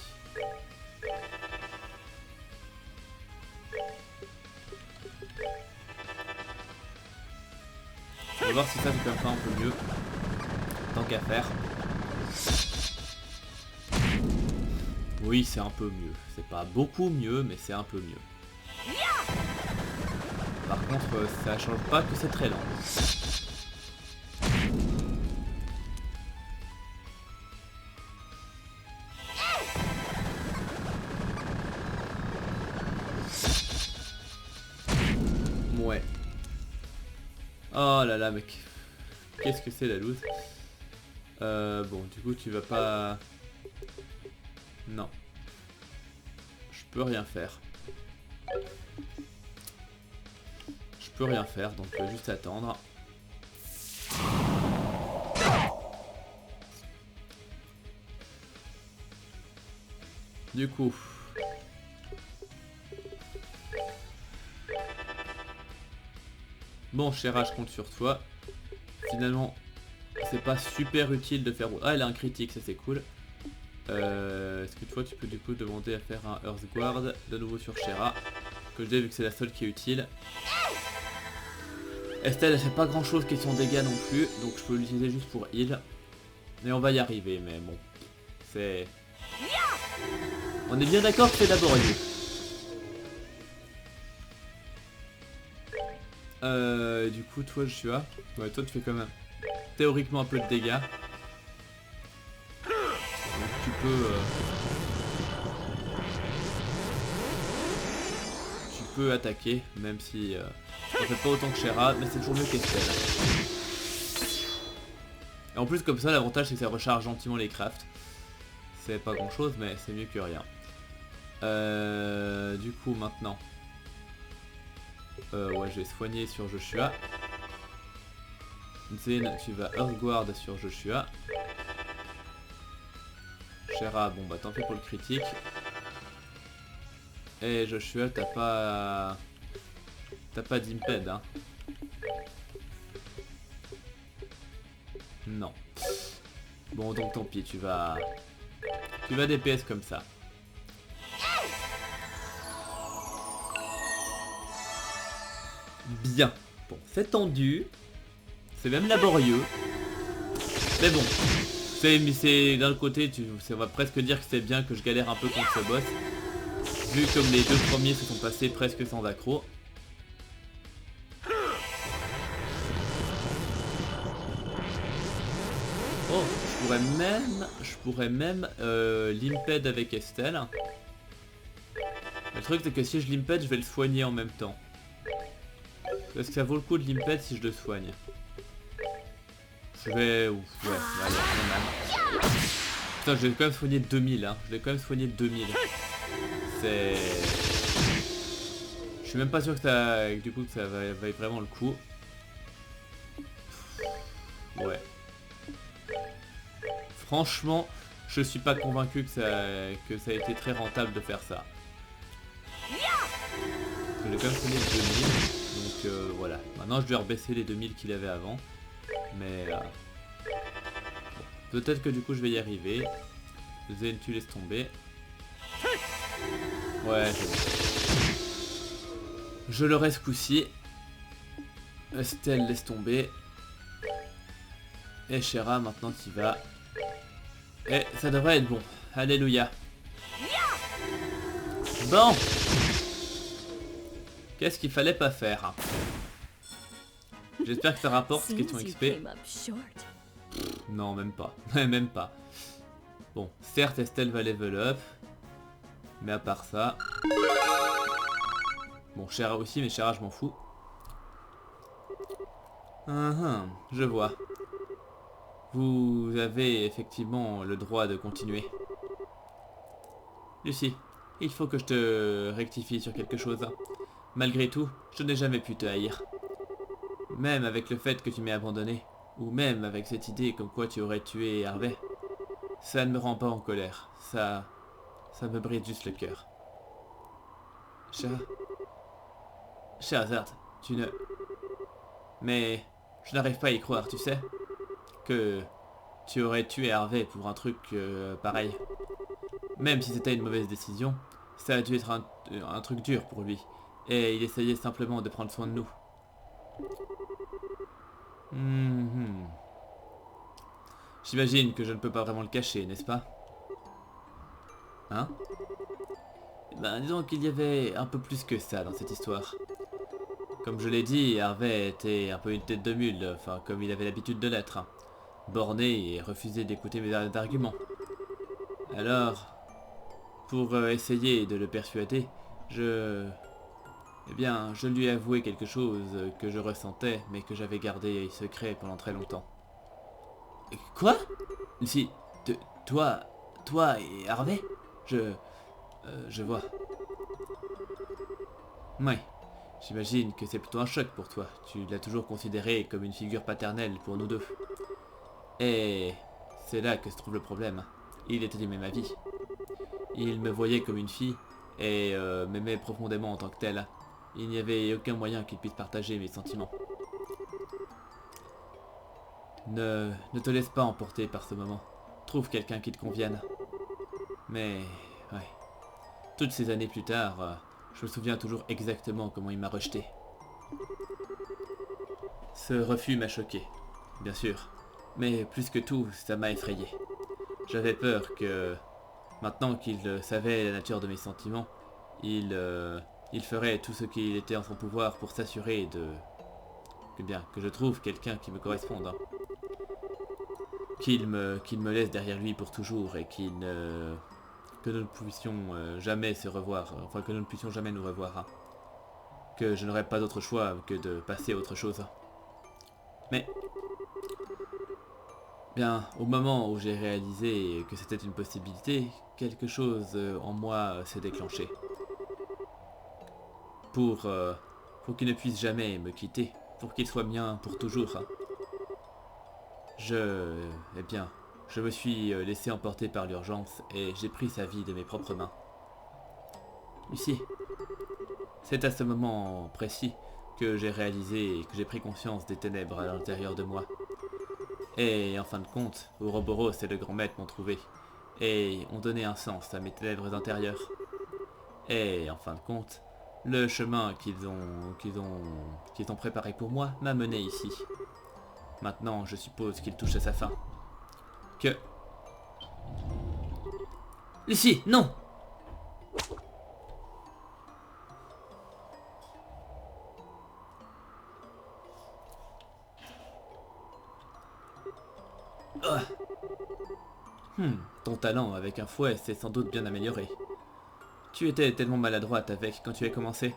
On va voir si ça peut faire un peu mieux. Tant qu'à faire. Oui, c'est un peu mieux. C'est pas beaucoup mieux, mais c'est un peu mieux. Par contre, ça change pas que c'est très lent. Ouais. Oh là là, mec. Qu'est-ce que c'est la loose. Bon, du coup, tu vas pas... Non. Je peux rien faire. Je peux rien faire, donc je vais juste attendre. Du coup... Bon, Shera, je compte sur toi. Finalement, c'est pas super utile de faire... Ah, elle a un critique, ça c'est cool. Est-ce que toi, tu peux du coup demander à faire un Earthguard de nouveau sur Shera, que je dis vu que c'est la seule qui est utile. Estelle, elle fait pas grand chose question dégâts non plus, donc je peux l'utiliser juste pour heal. Mais on va y arriver, mais bon. C'est... On est bien d'accord que c'est laborieux. Du coup, toi, Joshua. Ouais, toi, tu fais quand même théoriquement un peu de dégâts. Donc, tu peux attaquer, même si ça fait pas autant que Shera, mais c'est toujours mieux qu'Estelle. Et en plus, comme ça, l'avantage c'est que ça recharge gentiment les crafts. C'est pas grand chose, mais c'est mieux que rien. Du coup, maintenant. Ouais, je vais soigner sur Joshua. Zen, tu vas Earthguard sur Joshua. Shera, bon bah tant pis pour le critique. Et Joshua, t'as pas... T'as pas d'imped, hein. Non. Bon, donc tant pis, tu vas DPS comme ça. Bien. Bon, c'est tendu. C'est même laborieux. Mais bon. C'est d'un côté, ça va presque dire que c'est bien que je galère un peu contre ce boss. Vu comme les deux premiers se sont passés presque sans accroc. Oh, je pourrais même l'imped avec Estelle. Le truc c'est que si je l'imped, je vais le soigner en même temps. Est-ce que ça vaut le coup de l'imped si je le soigne? Je vais... Ouais, allez, quand même. Putain, je vais quand même soigner 2000, hein. Je vais quand même soigner 2000. C'est... Je suis même pas sûr que ça... Du coup, que ça vaille vraiment le coup. Ouais. Franchement, je suis pas convaincu que ça a été très rentable de faire ça. Parce que j'ai quand même soigné 2000. Donc voilà. Maintenant, je vais rebaisser les 2000 qu'il avait avant. Mais... Bon. Peut-être que du coup, je vais y arriver. Zen, tu laisses tomber. Ouais, c'est bon. Je le reste coup-ci. Estelle laisse tomber. Et Shera, maintenant tu vas. Et ça devrait être bon. Alléluia. Bon. Qu'est-ce qu'il fallait pas faire? J'espère que ça rapporte question XP. Non, même pas. Même pas. Bon, certes Estelle va level up. Mais à part ça... Bon, Shera aussi, mais Shera je m'en fous. Je vois. Vous avez effectivement le droit de continuer. Lucie, il faut que je te rectifie sur quelque chose. Malgré tout, je n'ai jamais pu te haïr. Même avec le fait que tu m'aies abandonné, ou même avec cette idée comme quoi tu aurais tué Harvey, ça ne me rend pas en colère. Ça me brise juste le cœur. Sherazade, tu ne... Mais je n'arrive pas à y croire, tu sais, que tu aurais tué Harvey pour un truc pareil. Même si c'était une mauvaise décision, ça a dû être un truc dur pour lui. Et il essayait simplement de prendre soin de nous. J'imagine que je ne peux pas vraiment le cacher, n'est-ce pas? Hein? Ben, disons qu'il y avait un peu plus que ça dans cette histoire. Comme je l'ai dit, Harvey était un peu une tête de mule, enfin comme il avait l'habitude de l'être. Borné et refusait d'écouter mes arguments. Alors, pour essayer de le persuader, eh bien, je lui ai avoué quelque chose que je ressentais, mais que j'avais gardé secret pendant très longtemps. Quoi? Si, toi et Harvey? Je vois. Ouais, j'imagine que c'est plutôt un choc pour toi. Tu l'as toujours considéré comme une figure paternelle pour nous deux. Et c'est là que se trouve le problème. Il était du même avis. Il me voyait comme une fille et m'aimait profondément en tant que telle. Il n'y avait aucun moyen qu'il puisse partager mes sentiments. Ne te laisse pas emporter par ce moment. Trouve quelqu'un qui te convienne. Mais, ouais. Toutes ces années plus tard, je me souviens toujours exactement comment il m'a rejeté. Ce refus m'a choqué, bien sûr. Mais plus que tout, ça m'a effrayé. J'avais peur que, maintenant qu'il savait la nature de mes sentiments, il ferait tout ce qu'il était en son pouvoir pour s'assurer que je trouve quelqu'un qui me corresponde. Qu'il me laisse derrière lui pour toujours et que nous ne puissions jamais se revoir, enfin que nous ne puissions jamais nous revoir. Hein. Que je n'aurais pas d'autre choix que de passer à autre chose. Mais, bien, au moment où j'ai réalisé que c'était une possibilité, quelque chose en moi s'est déclenché. Pour qu'il ne puisse jamais me quitter, pour qu'il soit mien pour toujours. Eh bien, Je me suis laissé emporter par l'urgence et j'ai pris sa vie de mes propres mains. Lucie, c'est à ce moment précis que j'ai réalisé et que j'ai pris conscience des ténèbres à l'intérieur de moi. Et en fin de compte, Ouroboros et le grand maître m'ont trouvé et ont donné un sens à mes ténèbres intérieures. Et en fin de compte, le chemin qu'ils ont préparé pour moi m'a mené ici. Maintenant, je suppose qu'il touche à sa fin. Que... Lucie, non! Ton talent avec un fouet s'est sans doute bien amélioré. Tu étais tellement maladroite avec quand tu as commencé.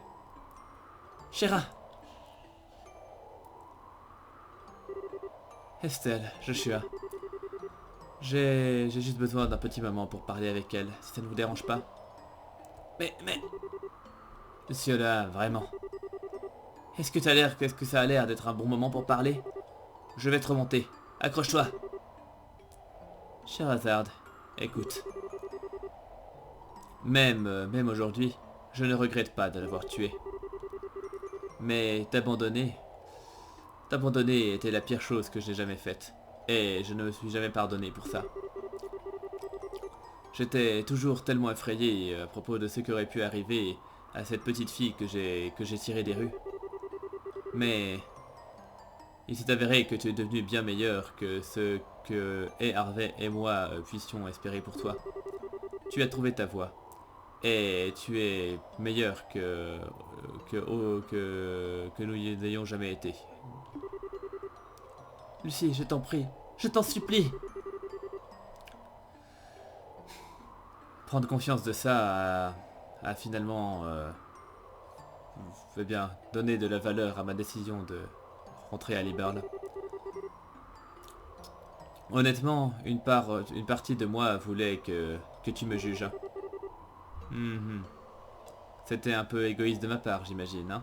Chéra! Estelle, Joshua. J'ai juste besoin d'un petit moment pour parler avec elle, si ça ne vous dérange pas. Mais... Monsieur là, vraiment. Est-ce que ça a l'air d'être un bon moment pour parler? Je vais te remonter. Accroche-toi. Scheherazade, écoute. Même aujourd'hui, je ne regrette pas de l'avoir tué. Mais t'abandonner était la pire chose que j'ai jamais faite. Et je ne me suis jamais pardonné pour ça. J'étais toujours tellement effrayé à propos de ce qui aurait pu arriver à cette petite fille que j'ai tirée des rues. Mais il s'est avéré que tu es devenu bien meilleur que ce que Harvey et moi puissions espérer pour toi. Tu as trouvé ta voie. Et tu es meilleur que nous y ayons jamais été. Lucie, je t'en prie, je t'en supplie. Prendre conscience de ça a finalement donné de la valeur à ma décision de rentrer à Liberl. Honnêtement, une partie de moi voulait que tu me juges. C'était un peu égoïste de ma part, j'imagine, hein?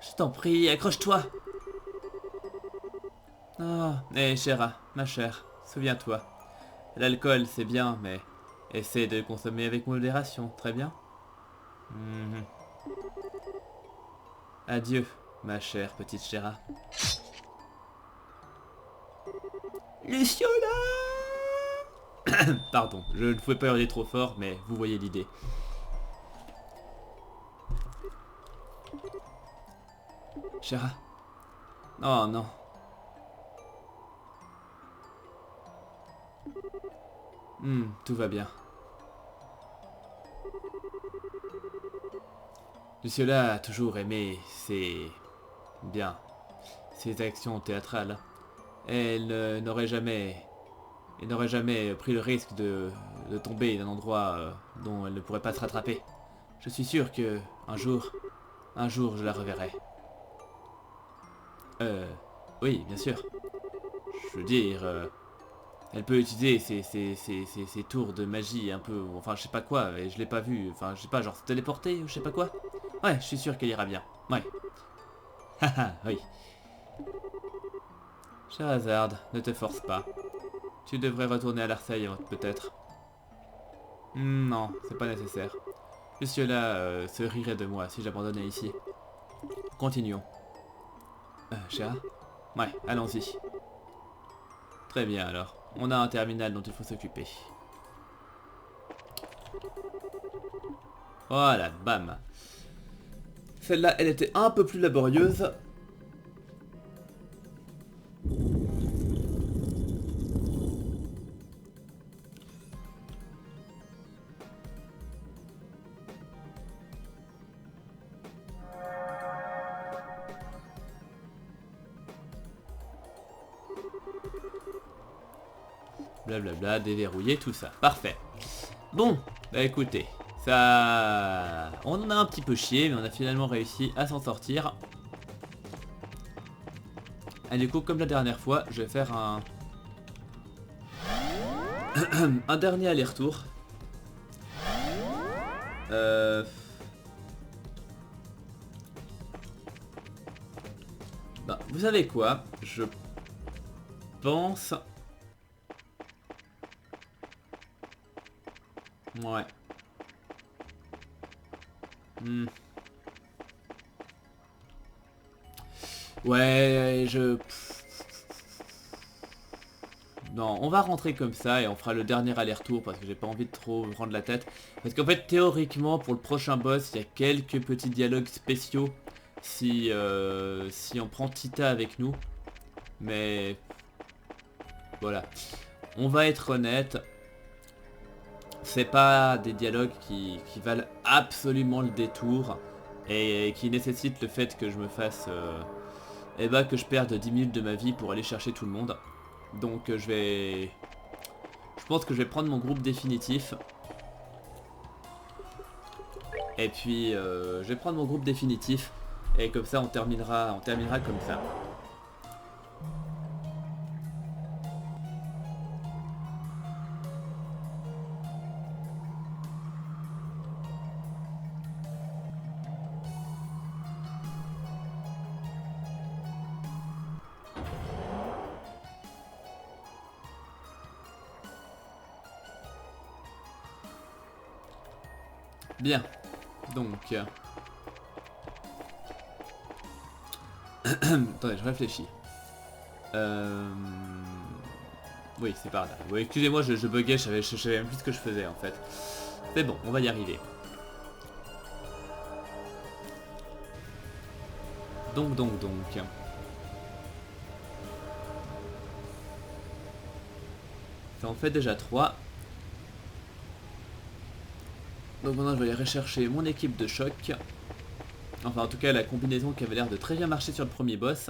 Je t'en prie, accroche-toi! Oh, hé, Chéra, ma chère, souviens-toi. L'alcool, c'est bien, mais essaie de consommer avec modération, très bien? Adieu, ma chère petite Chéra. Luciola! Pardon, je ne pouvais pas hurler trop fort, mais vous voyez l'idée. Chéra. Oh non. Tout va bien. Luciola a toujours aimé ses actions théâtrales. Elle n'aurait jamais pris le risque de tomber d'un endroit dont elle ne pourrait pas se rattraper. Je suis sûr que un jour je la reverrai. Oui, bien sûr. Je veux dire, elle peut utiliser ses tours de magie un peu, enfin je sais pas quoi, et je l'ai pas vu, enfin je sais pas, genre se téléporter ou je sais pas quoi. Ouais, je suis sûr qu'elle ira bien. Ouais. Haha, oui. Scheherazade, ne te force pas. Tu devrais retourner à Larsaï, peut-être. Non, c'est pas nécessaire. Luciola se rirait de moi si j'abandonnais ici. Continuons. Chéra? Ouais, allons-y. Très bien alors. On a un terminal dont il faut s'occuper. Voilà, bam. Celle-là, elle était un peu plus laborieuse. Blablabla, déverrouiller, tout ça. Parfait. Bon, bah écoutez, ça... On en a un petit peu chié, mais on a finalement réussi à s'en sortir. Et du coup, comme la dernière fois, je vais faire un... un dernier aller-retour. Bah, vous savez quoi? Je pense Ouais. Hmm. Ouais, Non, on va rentrer comme ça et on fera le dernier aller-retour parce que j'ai pas envie de trop me prendre la tête. Parce qu'en fait, théoriquement, pour le prochain boss, il y a quelques petits dialogues spéciaux si on prend Tita avec nous. Mais voilà. On va être honnête. C'est pas des dialogues qui valent absolument le détour et qui nécessitent le fait que je me fasse... eh ben, que je perde 10 minutes de ma vie pour aller chercher tout le monde. Donc je pense que je vais prendre mon groupe définitif. Et puis je vais prendre mon groupe définitif. Et comme ça on terminera comme ça. Bien. Donc... Attendez, je réfléchis. Oui, c'est par là. Oui, excusez-moi, je buguais, je savais même plus ce que je faisais en fait. C'est bon, on va y arriver. Donc. Ça en fait déjà 3. Donc maintenant je vais aller rechercher mon équipe de choc. Enfin en tout cas la combinaison qui avait l'air de très bien marcher sur le premier boss.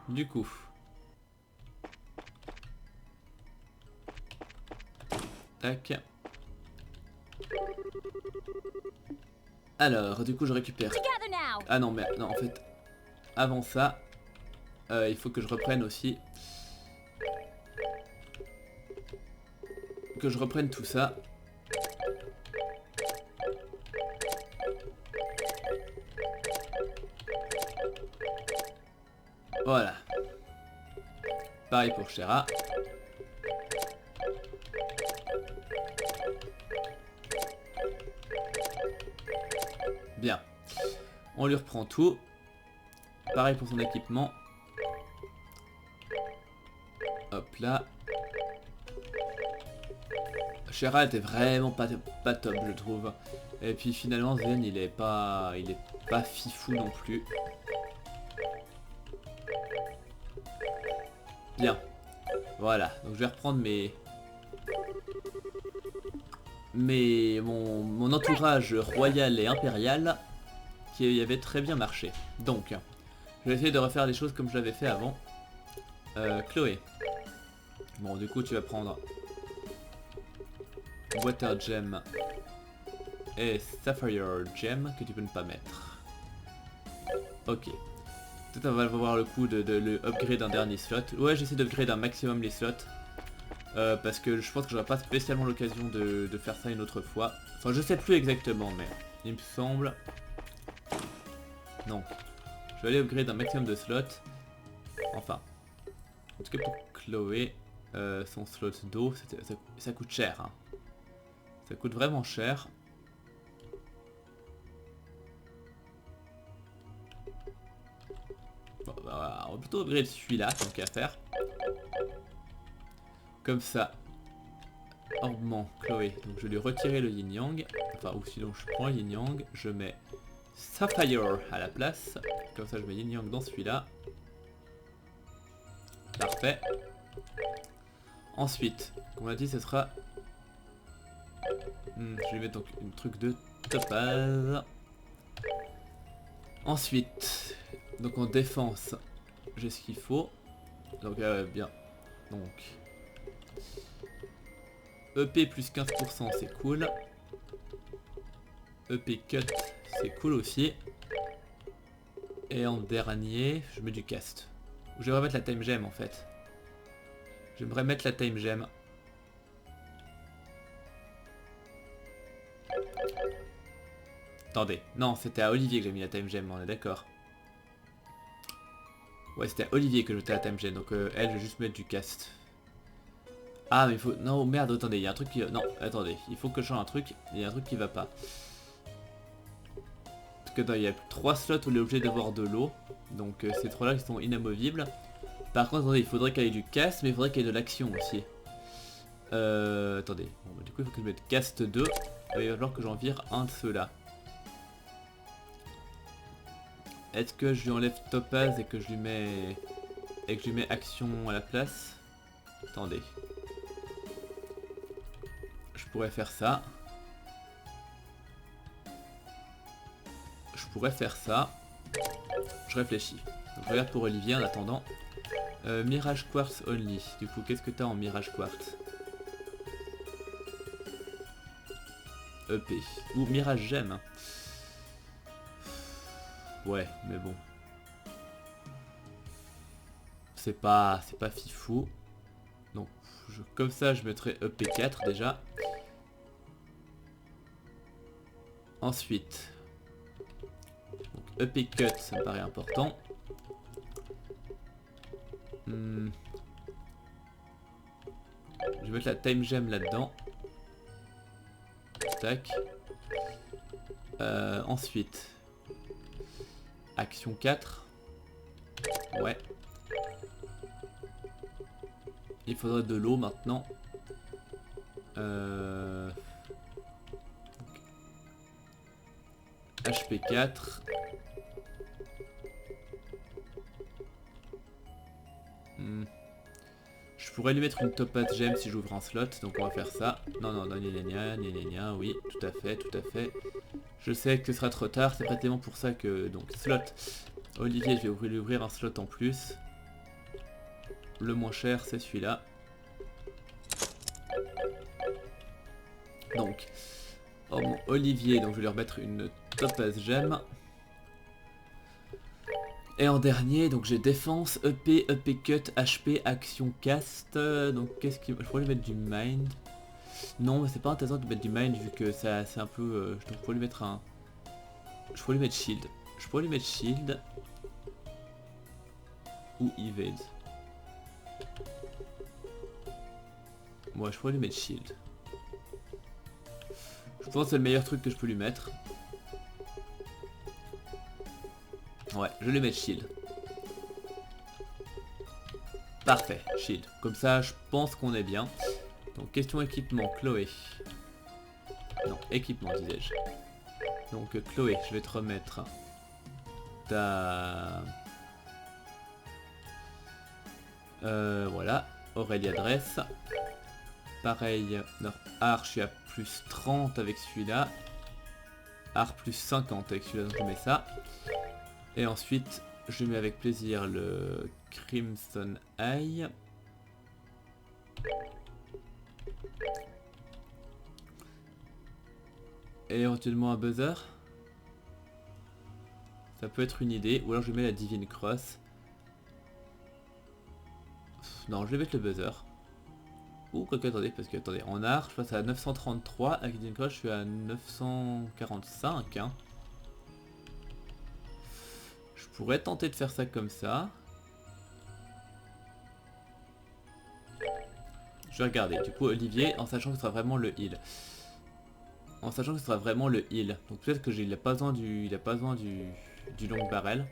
Du coup. Tac. Alors, du coup je récupère... Ah non mais non en fait, avant ça, il faut que je reprenne aussi... Que je reprenne tout ça. Voilà. Pareil pour Shera. Bien. On lui reprend tout. Pareil pour son équipement. Hop là. Shera était vraiment pas top je trouve. Et puis finalement Zen il est pas fifou non plus. Bien. Voilà. Donc je vais reprendre mon entourage royal et impérial qui avait très bien marché. Donc, je vais essayer de refaire les choses comme je l'avais fait avant. Chloé. Bon, du coup, tu vas prendre Water Gem et Sapphire Gem que tu peux ne pas mettre. Ok. Peut-être on va voir le coup de le upgrade un dernier slot. Ouais, j'essaie d'upgrade un maximum les slots. Parce que je pense que j'aurai pas spécialement l'occasion de faire ça une autre fois. Enfin, je sais plus exactement, mais il me semble. Donc, je vais aller upgrade un maximum de slots. Enfin, en tout cas pour Chloé, son slot d'eau, ça coûte cher. Hein. Ça coûte vraiment cher. Bon, bah, on va plutôt upgrade celui-là, tant qu'à faire. Comme ça. Orbement, Chloé. Donc je vais lui retirer le yin yang. Enfin, ou sinon je prends le yin yang, je mets Sapphire à la place. Comme ça je mets yin yang dans celui-là. Parfait. Ensuite, comme on a dit, ce sera... je vais mettre donc une truc de topaz. Ensuite, donc en défense, j'ai ce qu'il faut. Donc bien. Donc... EP plus 15% c'est cool. EP cut c'est cool aussi. Et en dernier, je mets du cast. Ou je vais remettre la time gem en fait. J'aimerais mettre la time gem. Attendez, non c'était à Olivier que j'ai mis la time gem, on est d'accord. Ouais, c'était Olivier que je jetais à Time Gem, donc elle, je vais juste mettre du cast. Ah, mais il faut... Non, merde, attendez, il y a un truc qui... Non, attendez, il faut que je change un truc, il y a un truc qui va pas. Parce que il y a 3 slots où il est obligé d'avoir de l'eau, donc ces 3 là qui sont inamovibles. Par contre, attendez, il faudrait qu'il y ait du cast, mais il faudrait qu'il y ait de l'action aussi. Attendez, bon, bah, du coup il faut que je mette cast 2, il va falloir que j'en vire un de ceux-là. Est-ce que je lui enlève Topaz et que je lui mets... action à la place? Attendez. Je pourrais faire ça. Je pourrais faire ça. Je réfléchis. Donc, je regarde pour Olivier en attendant. Mirage Quartz only. Du coup, qu'est-ce que t'as en Mirage Quartz? EP. Ou Mirage Gemme. Ouais, mais bon. C'est pas fifou. Donc, comme ça, je mettrai EP4 déjà. Ensuite, donc EP cut, ça me paraît important. Je vais mettre la time gem là-dedans. Tac. Ensuite, action 4. Ouais. Il faudrait de l'eau maintenant. HP 4. Je pourrais lui mettre une topaz gemme si j'ouvre un slot, donc on va faire ça. Non, non, non, gna, oui, tout à fait, tout à fait. Je sais que ce sera trop tard, c'est précisément pour ça que... Donc, slot. Olivier, je vais lui ouvrir un slot en plus. Le moins cher, c'est celui-là. Donc, oh, mon Olivier, donc je vais lui remettre une topaz gemme. Et en dernier, donc j'ai défense, EP, EP cut, HP, action, cast. Donc qu'est-ce qui... Je pourrais lui mettre du mind. Non, mais c'est pas intéressant de mettre du mind vu que ça c'est un peu... je pourrais lui mettre un... Je pourrais lui mettre shield. Je pourrais lui mettre shield. Ou evade. Moi, je pourrais lui mettre shield. Je pense que c'est le meilleur truc que je peux lui mettre. Ouais, je vais mettre shield. Parfait, shield. Comme ça, je pense qu'on est bien. Donc, question équipement, Chloé. Non, équipement, disais-je. Donc, Chloé, je vais te remettre ta... voilà, Aurélie adresse. Pareil, non, art, je suis à plus 30 avec celui-là. Art plus 50 avec celui-là, donc je mets ça. Et ensuite, je mets avec plaisir le Crimson Eye. Et éventuellement un buzzer. Ça peut être une idée. Ou alors je mets la Divine Cross. Non, je vais mettre le buzzer. Ou quoi que, attendez, parce que attendez, en art, je passe à 933. Avec Divine Cross, je suis à 945. Hein. Je pourrais tenter de faire ça comme ça. Je vais regarder. Du coup, Olivier, en sachant que ce sera vraiment le heal. En sachant que ce sera vraiment le heal. Donc peut-être que il a pas besoin du, du long barrel.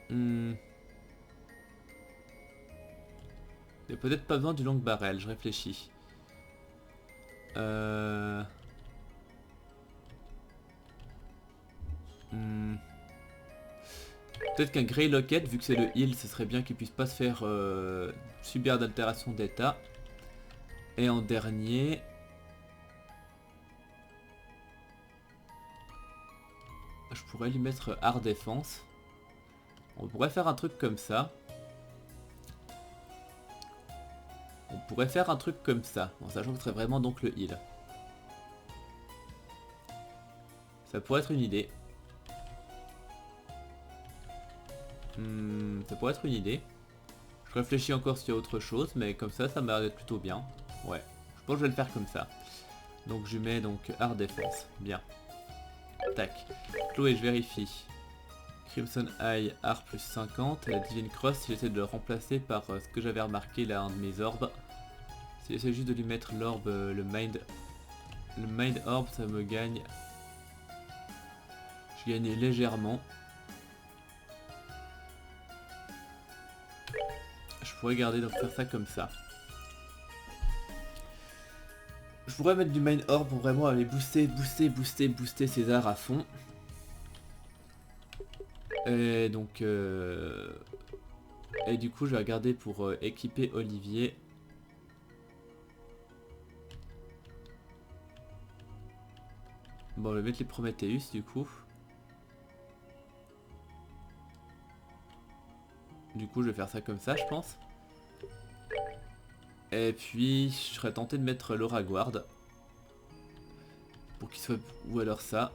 Il a peut-être pas besoin du long barrel. Je réfléchis. Peut-être qu'un Grey Locket, vu que c'est le heal, ce serait bien qu'il puisse pas se faire subir d'altération d'état. Et en dernier... Je pourrais lui mettre Art Défense. On pourrait faire un truc comme ça. On pourrait faire un truc comme ça, en sachant que ce serait vraiment donc le heal. Ça pourrait être une idée. Ça pourrait être une idée. Je réfléchis encore s'il y a autre chose, mais comme ça, ça m'a l'air d'être plutôt bien. Ouais, je pense que je vais le faire comme ça. Donc je mets donc Art Défense, bien. Tac. Chloé, je vérifie. Crimson Eye, Art plus 50. La Divine Cross, j'essaie de le remplacer par ce que j'avais remarqué là, un de mes orbes. Si j'essaie juste de lui mettre l'orbe, le Mind Orb, ça me gagne. Je gagnais légèrement. Je pourrais garder, donc faire ça comme ça. Je pourrais mettre du Mind Orb pour vraiment aller booster César à fond. Et donc et du coup je vais regarder pour équiper Olivier. Bon, je vais mettre les Prometheus du coup. Du coup je vais faire ça comme ça je pense. Et puis je serais tenté de mettre Laura Guard. Pour qu'il soit... Ou alors ça.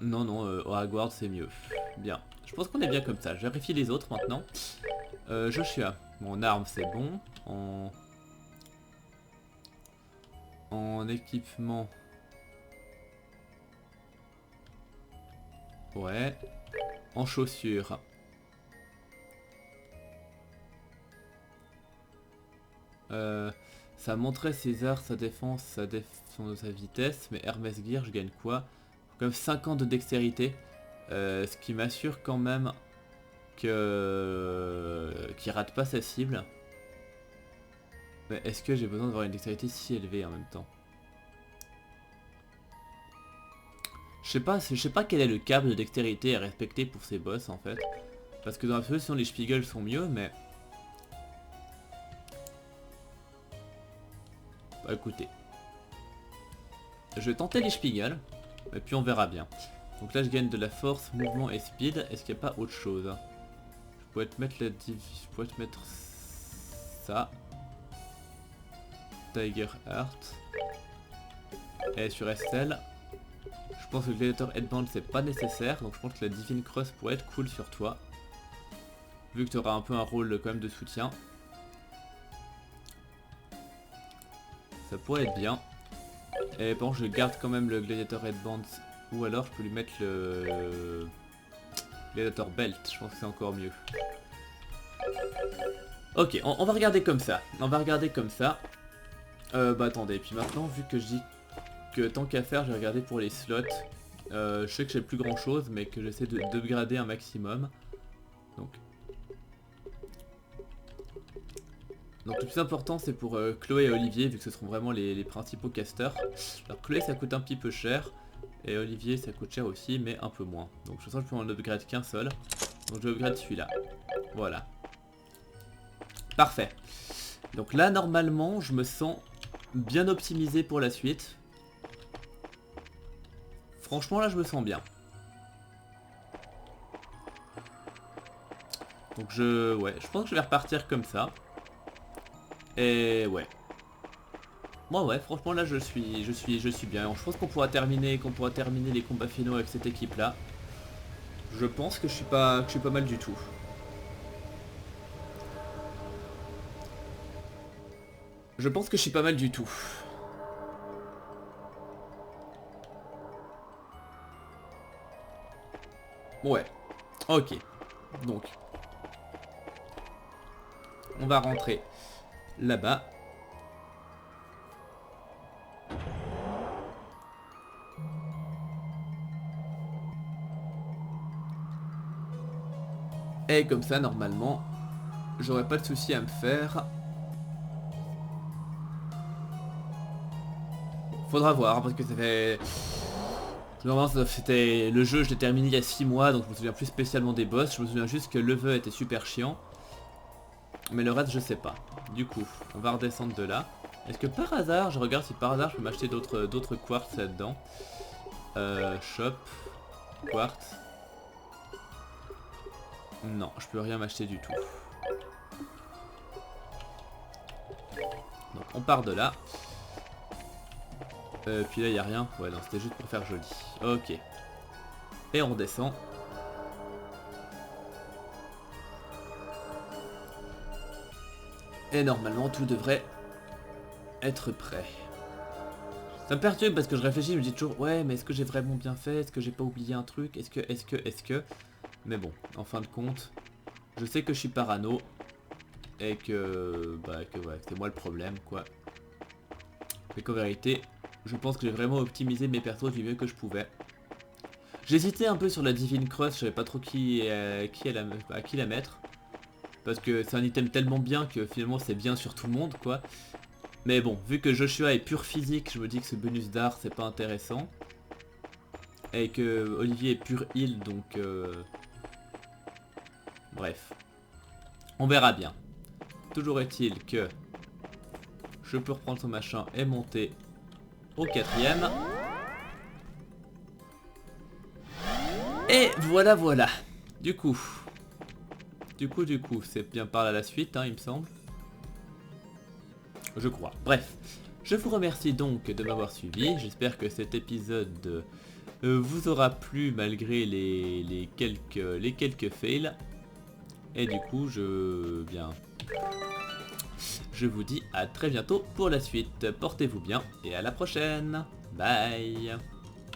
Non, non, Laura Guard c'est mieux. Bien. Je pense qu'on est bien comme ça. Je vérifie les autres maintenant. Joshua. Mon arme c'est bon. En équipement. Ouais. En chaussures. Ça montrait César, sa défense, sa vitesse, mais Hermès Gear, je gagne quoi? Quand même 50 de dextérité, ce qui m'assure quand même que qu'il rate pas sa cible. Mais est-ce que j'ai besoin d'avoir une dextérité si élevée en même temps? Je sais pas quel est le câble de dextérité à respecter pour ces boss en fait. Parce que dans l'absolu, sinon les Spiegel sont mieux, mais... Bah écoutez. Je vais tenter les Spiegel, et puis on verra bien. Donc là je gagne de la force, mouvement et speed. Est-ce qu'il n'y a pas autre chose? Je pourrais te mettre je pourrais te mettre ça. Tiger Heart. Et sur Estelle, je pense que le Gladiator Headband c'est pas nécessaire, donc je pense que la Divine Cross pourrait être cool sur toi. Vu que tu auras un peu un rôle quand même de soutien. Ça pourrait être bien. Et bon, je garde quand même le Gladiator Headband. Ou alors je peux lui mettre le Gladiator Belt. Je pense que c'est encore mieux. Ok, on va regarder comme ça. On va regarder comme ça. Bah attendez, puis maintenant, vu que je dis que tant qu'à faire, je vais regarder pour les slots. Je sais que j'ai plus grand chose, mais que j'essaie d'upgrader un maximum. Donc le plus important c'est pour Chloé et Olivier, vu que ce seront vraiment les principaux casters. Alors Chloé ça coûte un petit peu cher, et Olivier ça coûte cher aussi, mais un peu moins. Donc je sens que je peux en upgrade qu'un seul. Donc je upgrade celui-là. Voilà. Parfait. Donc là normalement je me sens bien optimisé pour la suite. Franchement là je me sens bien. Donc je pense que je vais repartir comme ça. Et ouais. Moi ouais, franchement là je suis bien. Je pense qu'on pourra terminer les combats finaux avec cette équipe là. Je pense que je suis pas mal du tout. Je pense que je suis pas mal du tout. Ouais. Ok. Donc. On va rentrer là-bas. Et comme ça, normalement, j'aurais pas de souci à me faire. Faudra voir, parce que ça fait... Normalement, c'était le jeu, je l'ai terminé il y a 6 mois, donc je me souviens plus spécialement des boss. Je me souviens juste que le vœu était super chiant. Mais le reste, je sais pas. Du coup, on va redescendre de là. Est-ce que par hasard, je regarde si par hasard je peux m'acheter d'autres quartz là-dedans. Shop. Quartz. Non, je peux rien m'acheter du tout. Donc on part de là. Puis là, il n'y a rien. Ouais, non, c'était juste pour faire joli. Ok. Et on redescend. Et normalement, tout devrait être prêt. Ça me perturbe parce que je réfléchis, je me dis toujours ouais mais est-ce que j'ai vraiment bien fait? Est-ce que j'ai pas oublié un truc? Est-ce que... Mais bon, en fin de compte, je sais que je suis parano. Et que... Bah que ouais, c'est moi le problème quoi. Mais qu'en vérité, je pense que j'ai vraiment optimisé mes persos du mieux que je pouvais. J'hésitais un peu sur la Divine Cross, je savais pas trop à qui la mettre. Parce que c'est un item tellement bien que finalement c'est bien sur tout le monde quoi. Mais bon, vu que Joshua est pur physique, je me dis que ce bonus d'art c'est pas intéressant. Et que Olivier est pur heal, donc... Bref. On verra bien. Toujours est-il que... Je peux reprendre son machin et monter au 4ème. Et voilà. Du coup, c'est bien par là la suite, hein, il me semble. Je crois. Bref, je vous remercie donc de m'avoir suivi. J'espère que cet épisode vous aura plu malgré les quelques fails. Et du coup, je vous dis à très bientôt pour la suite. Portez-vous bien et à la prochaine. Bye.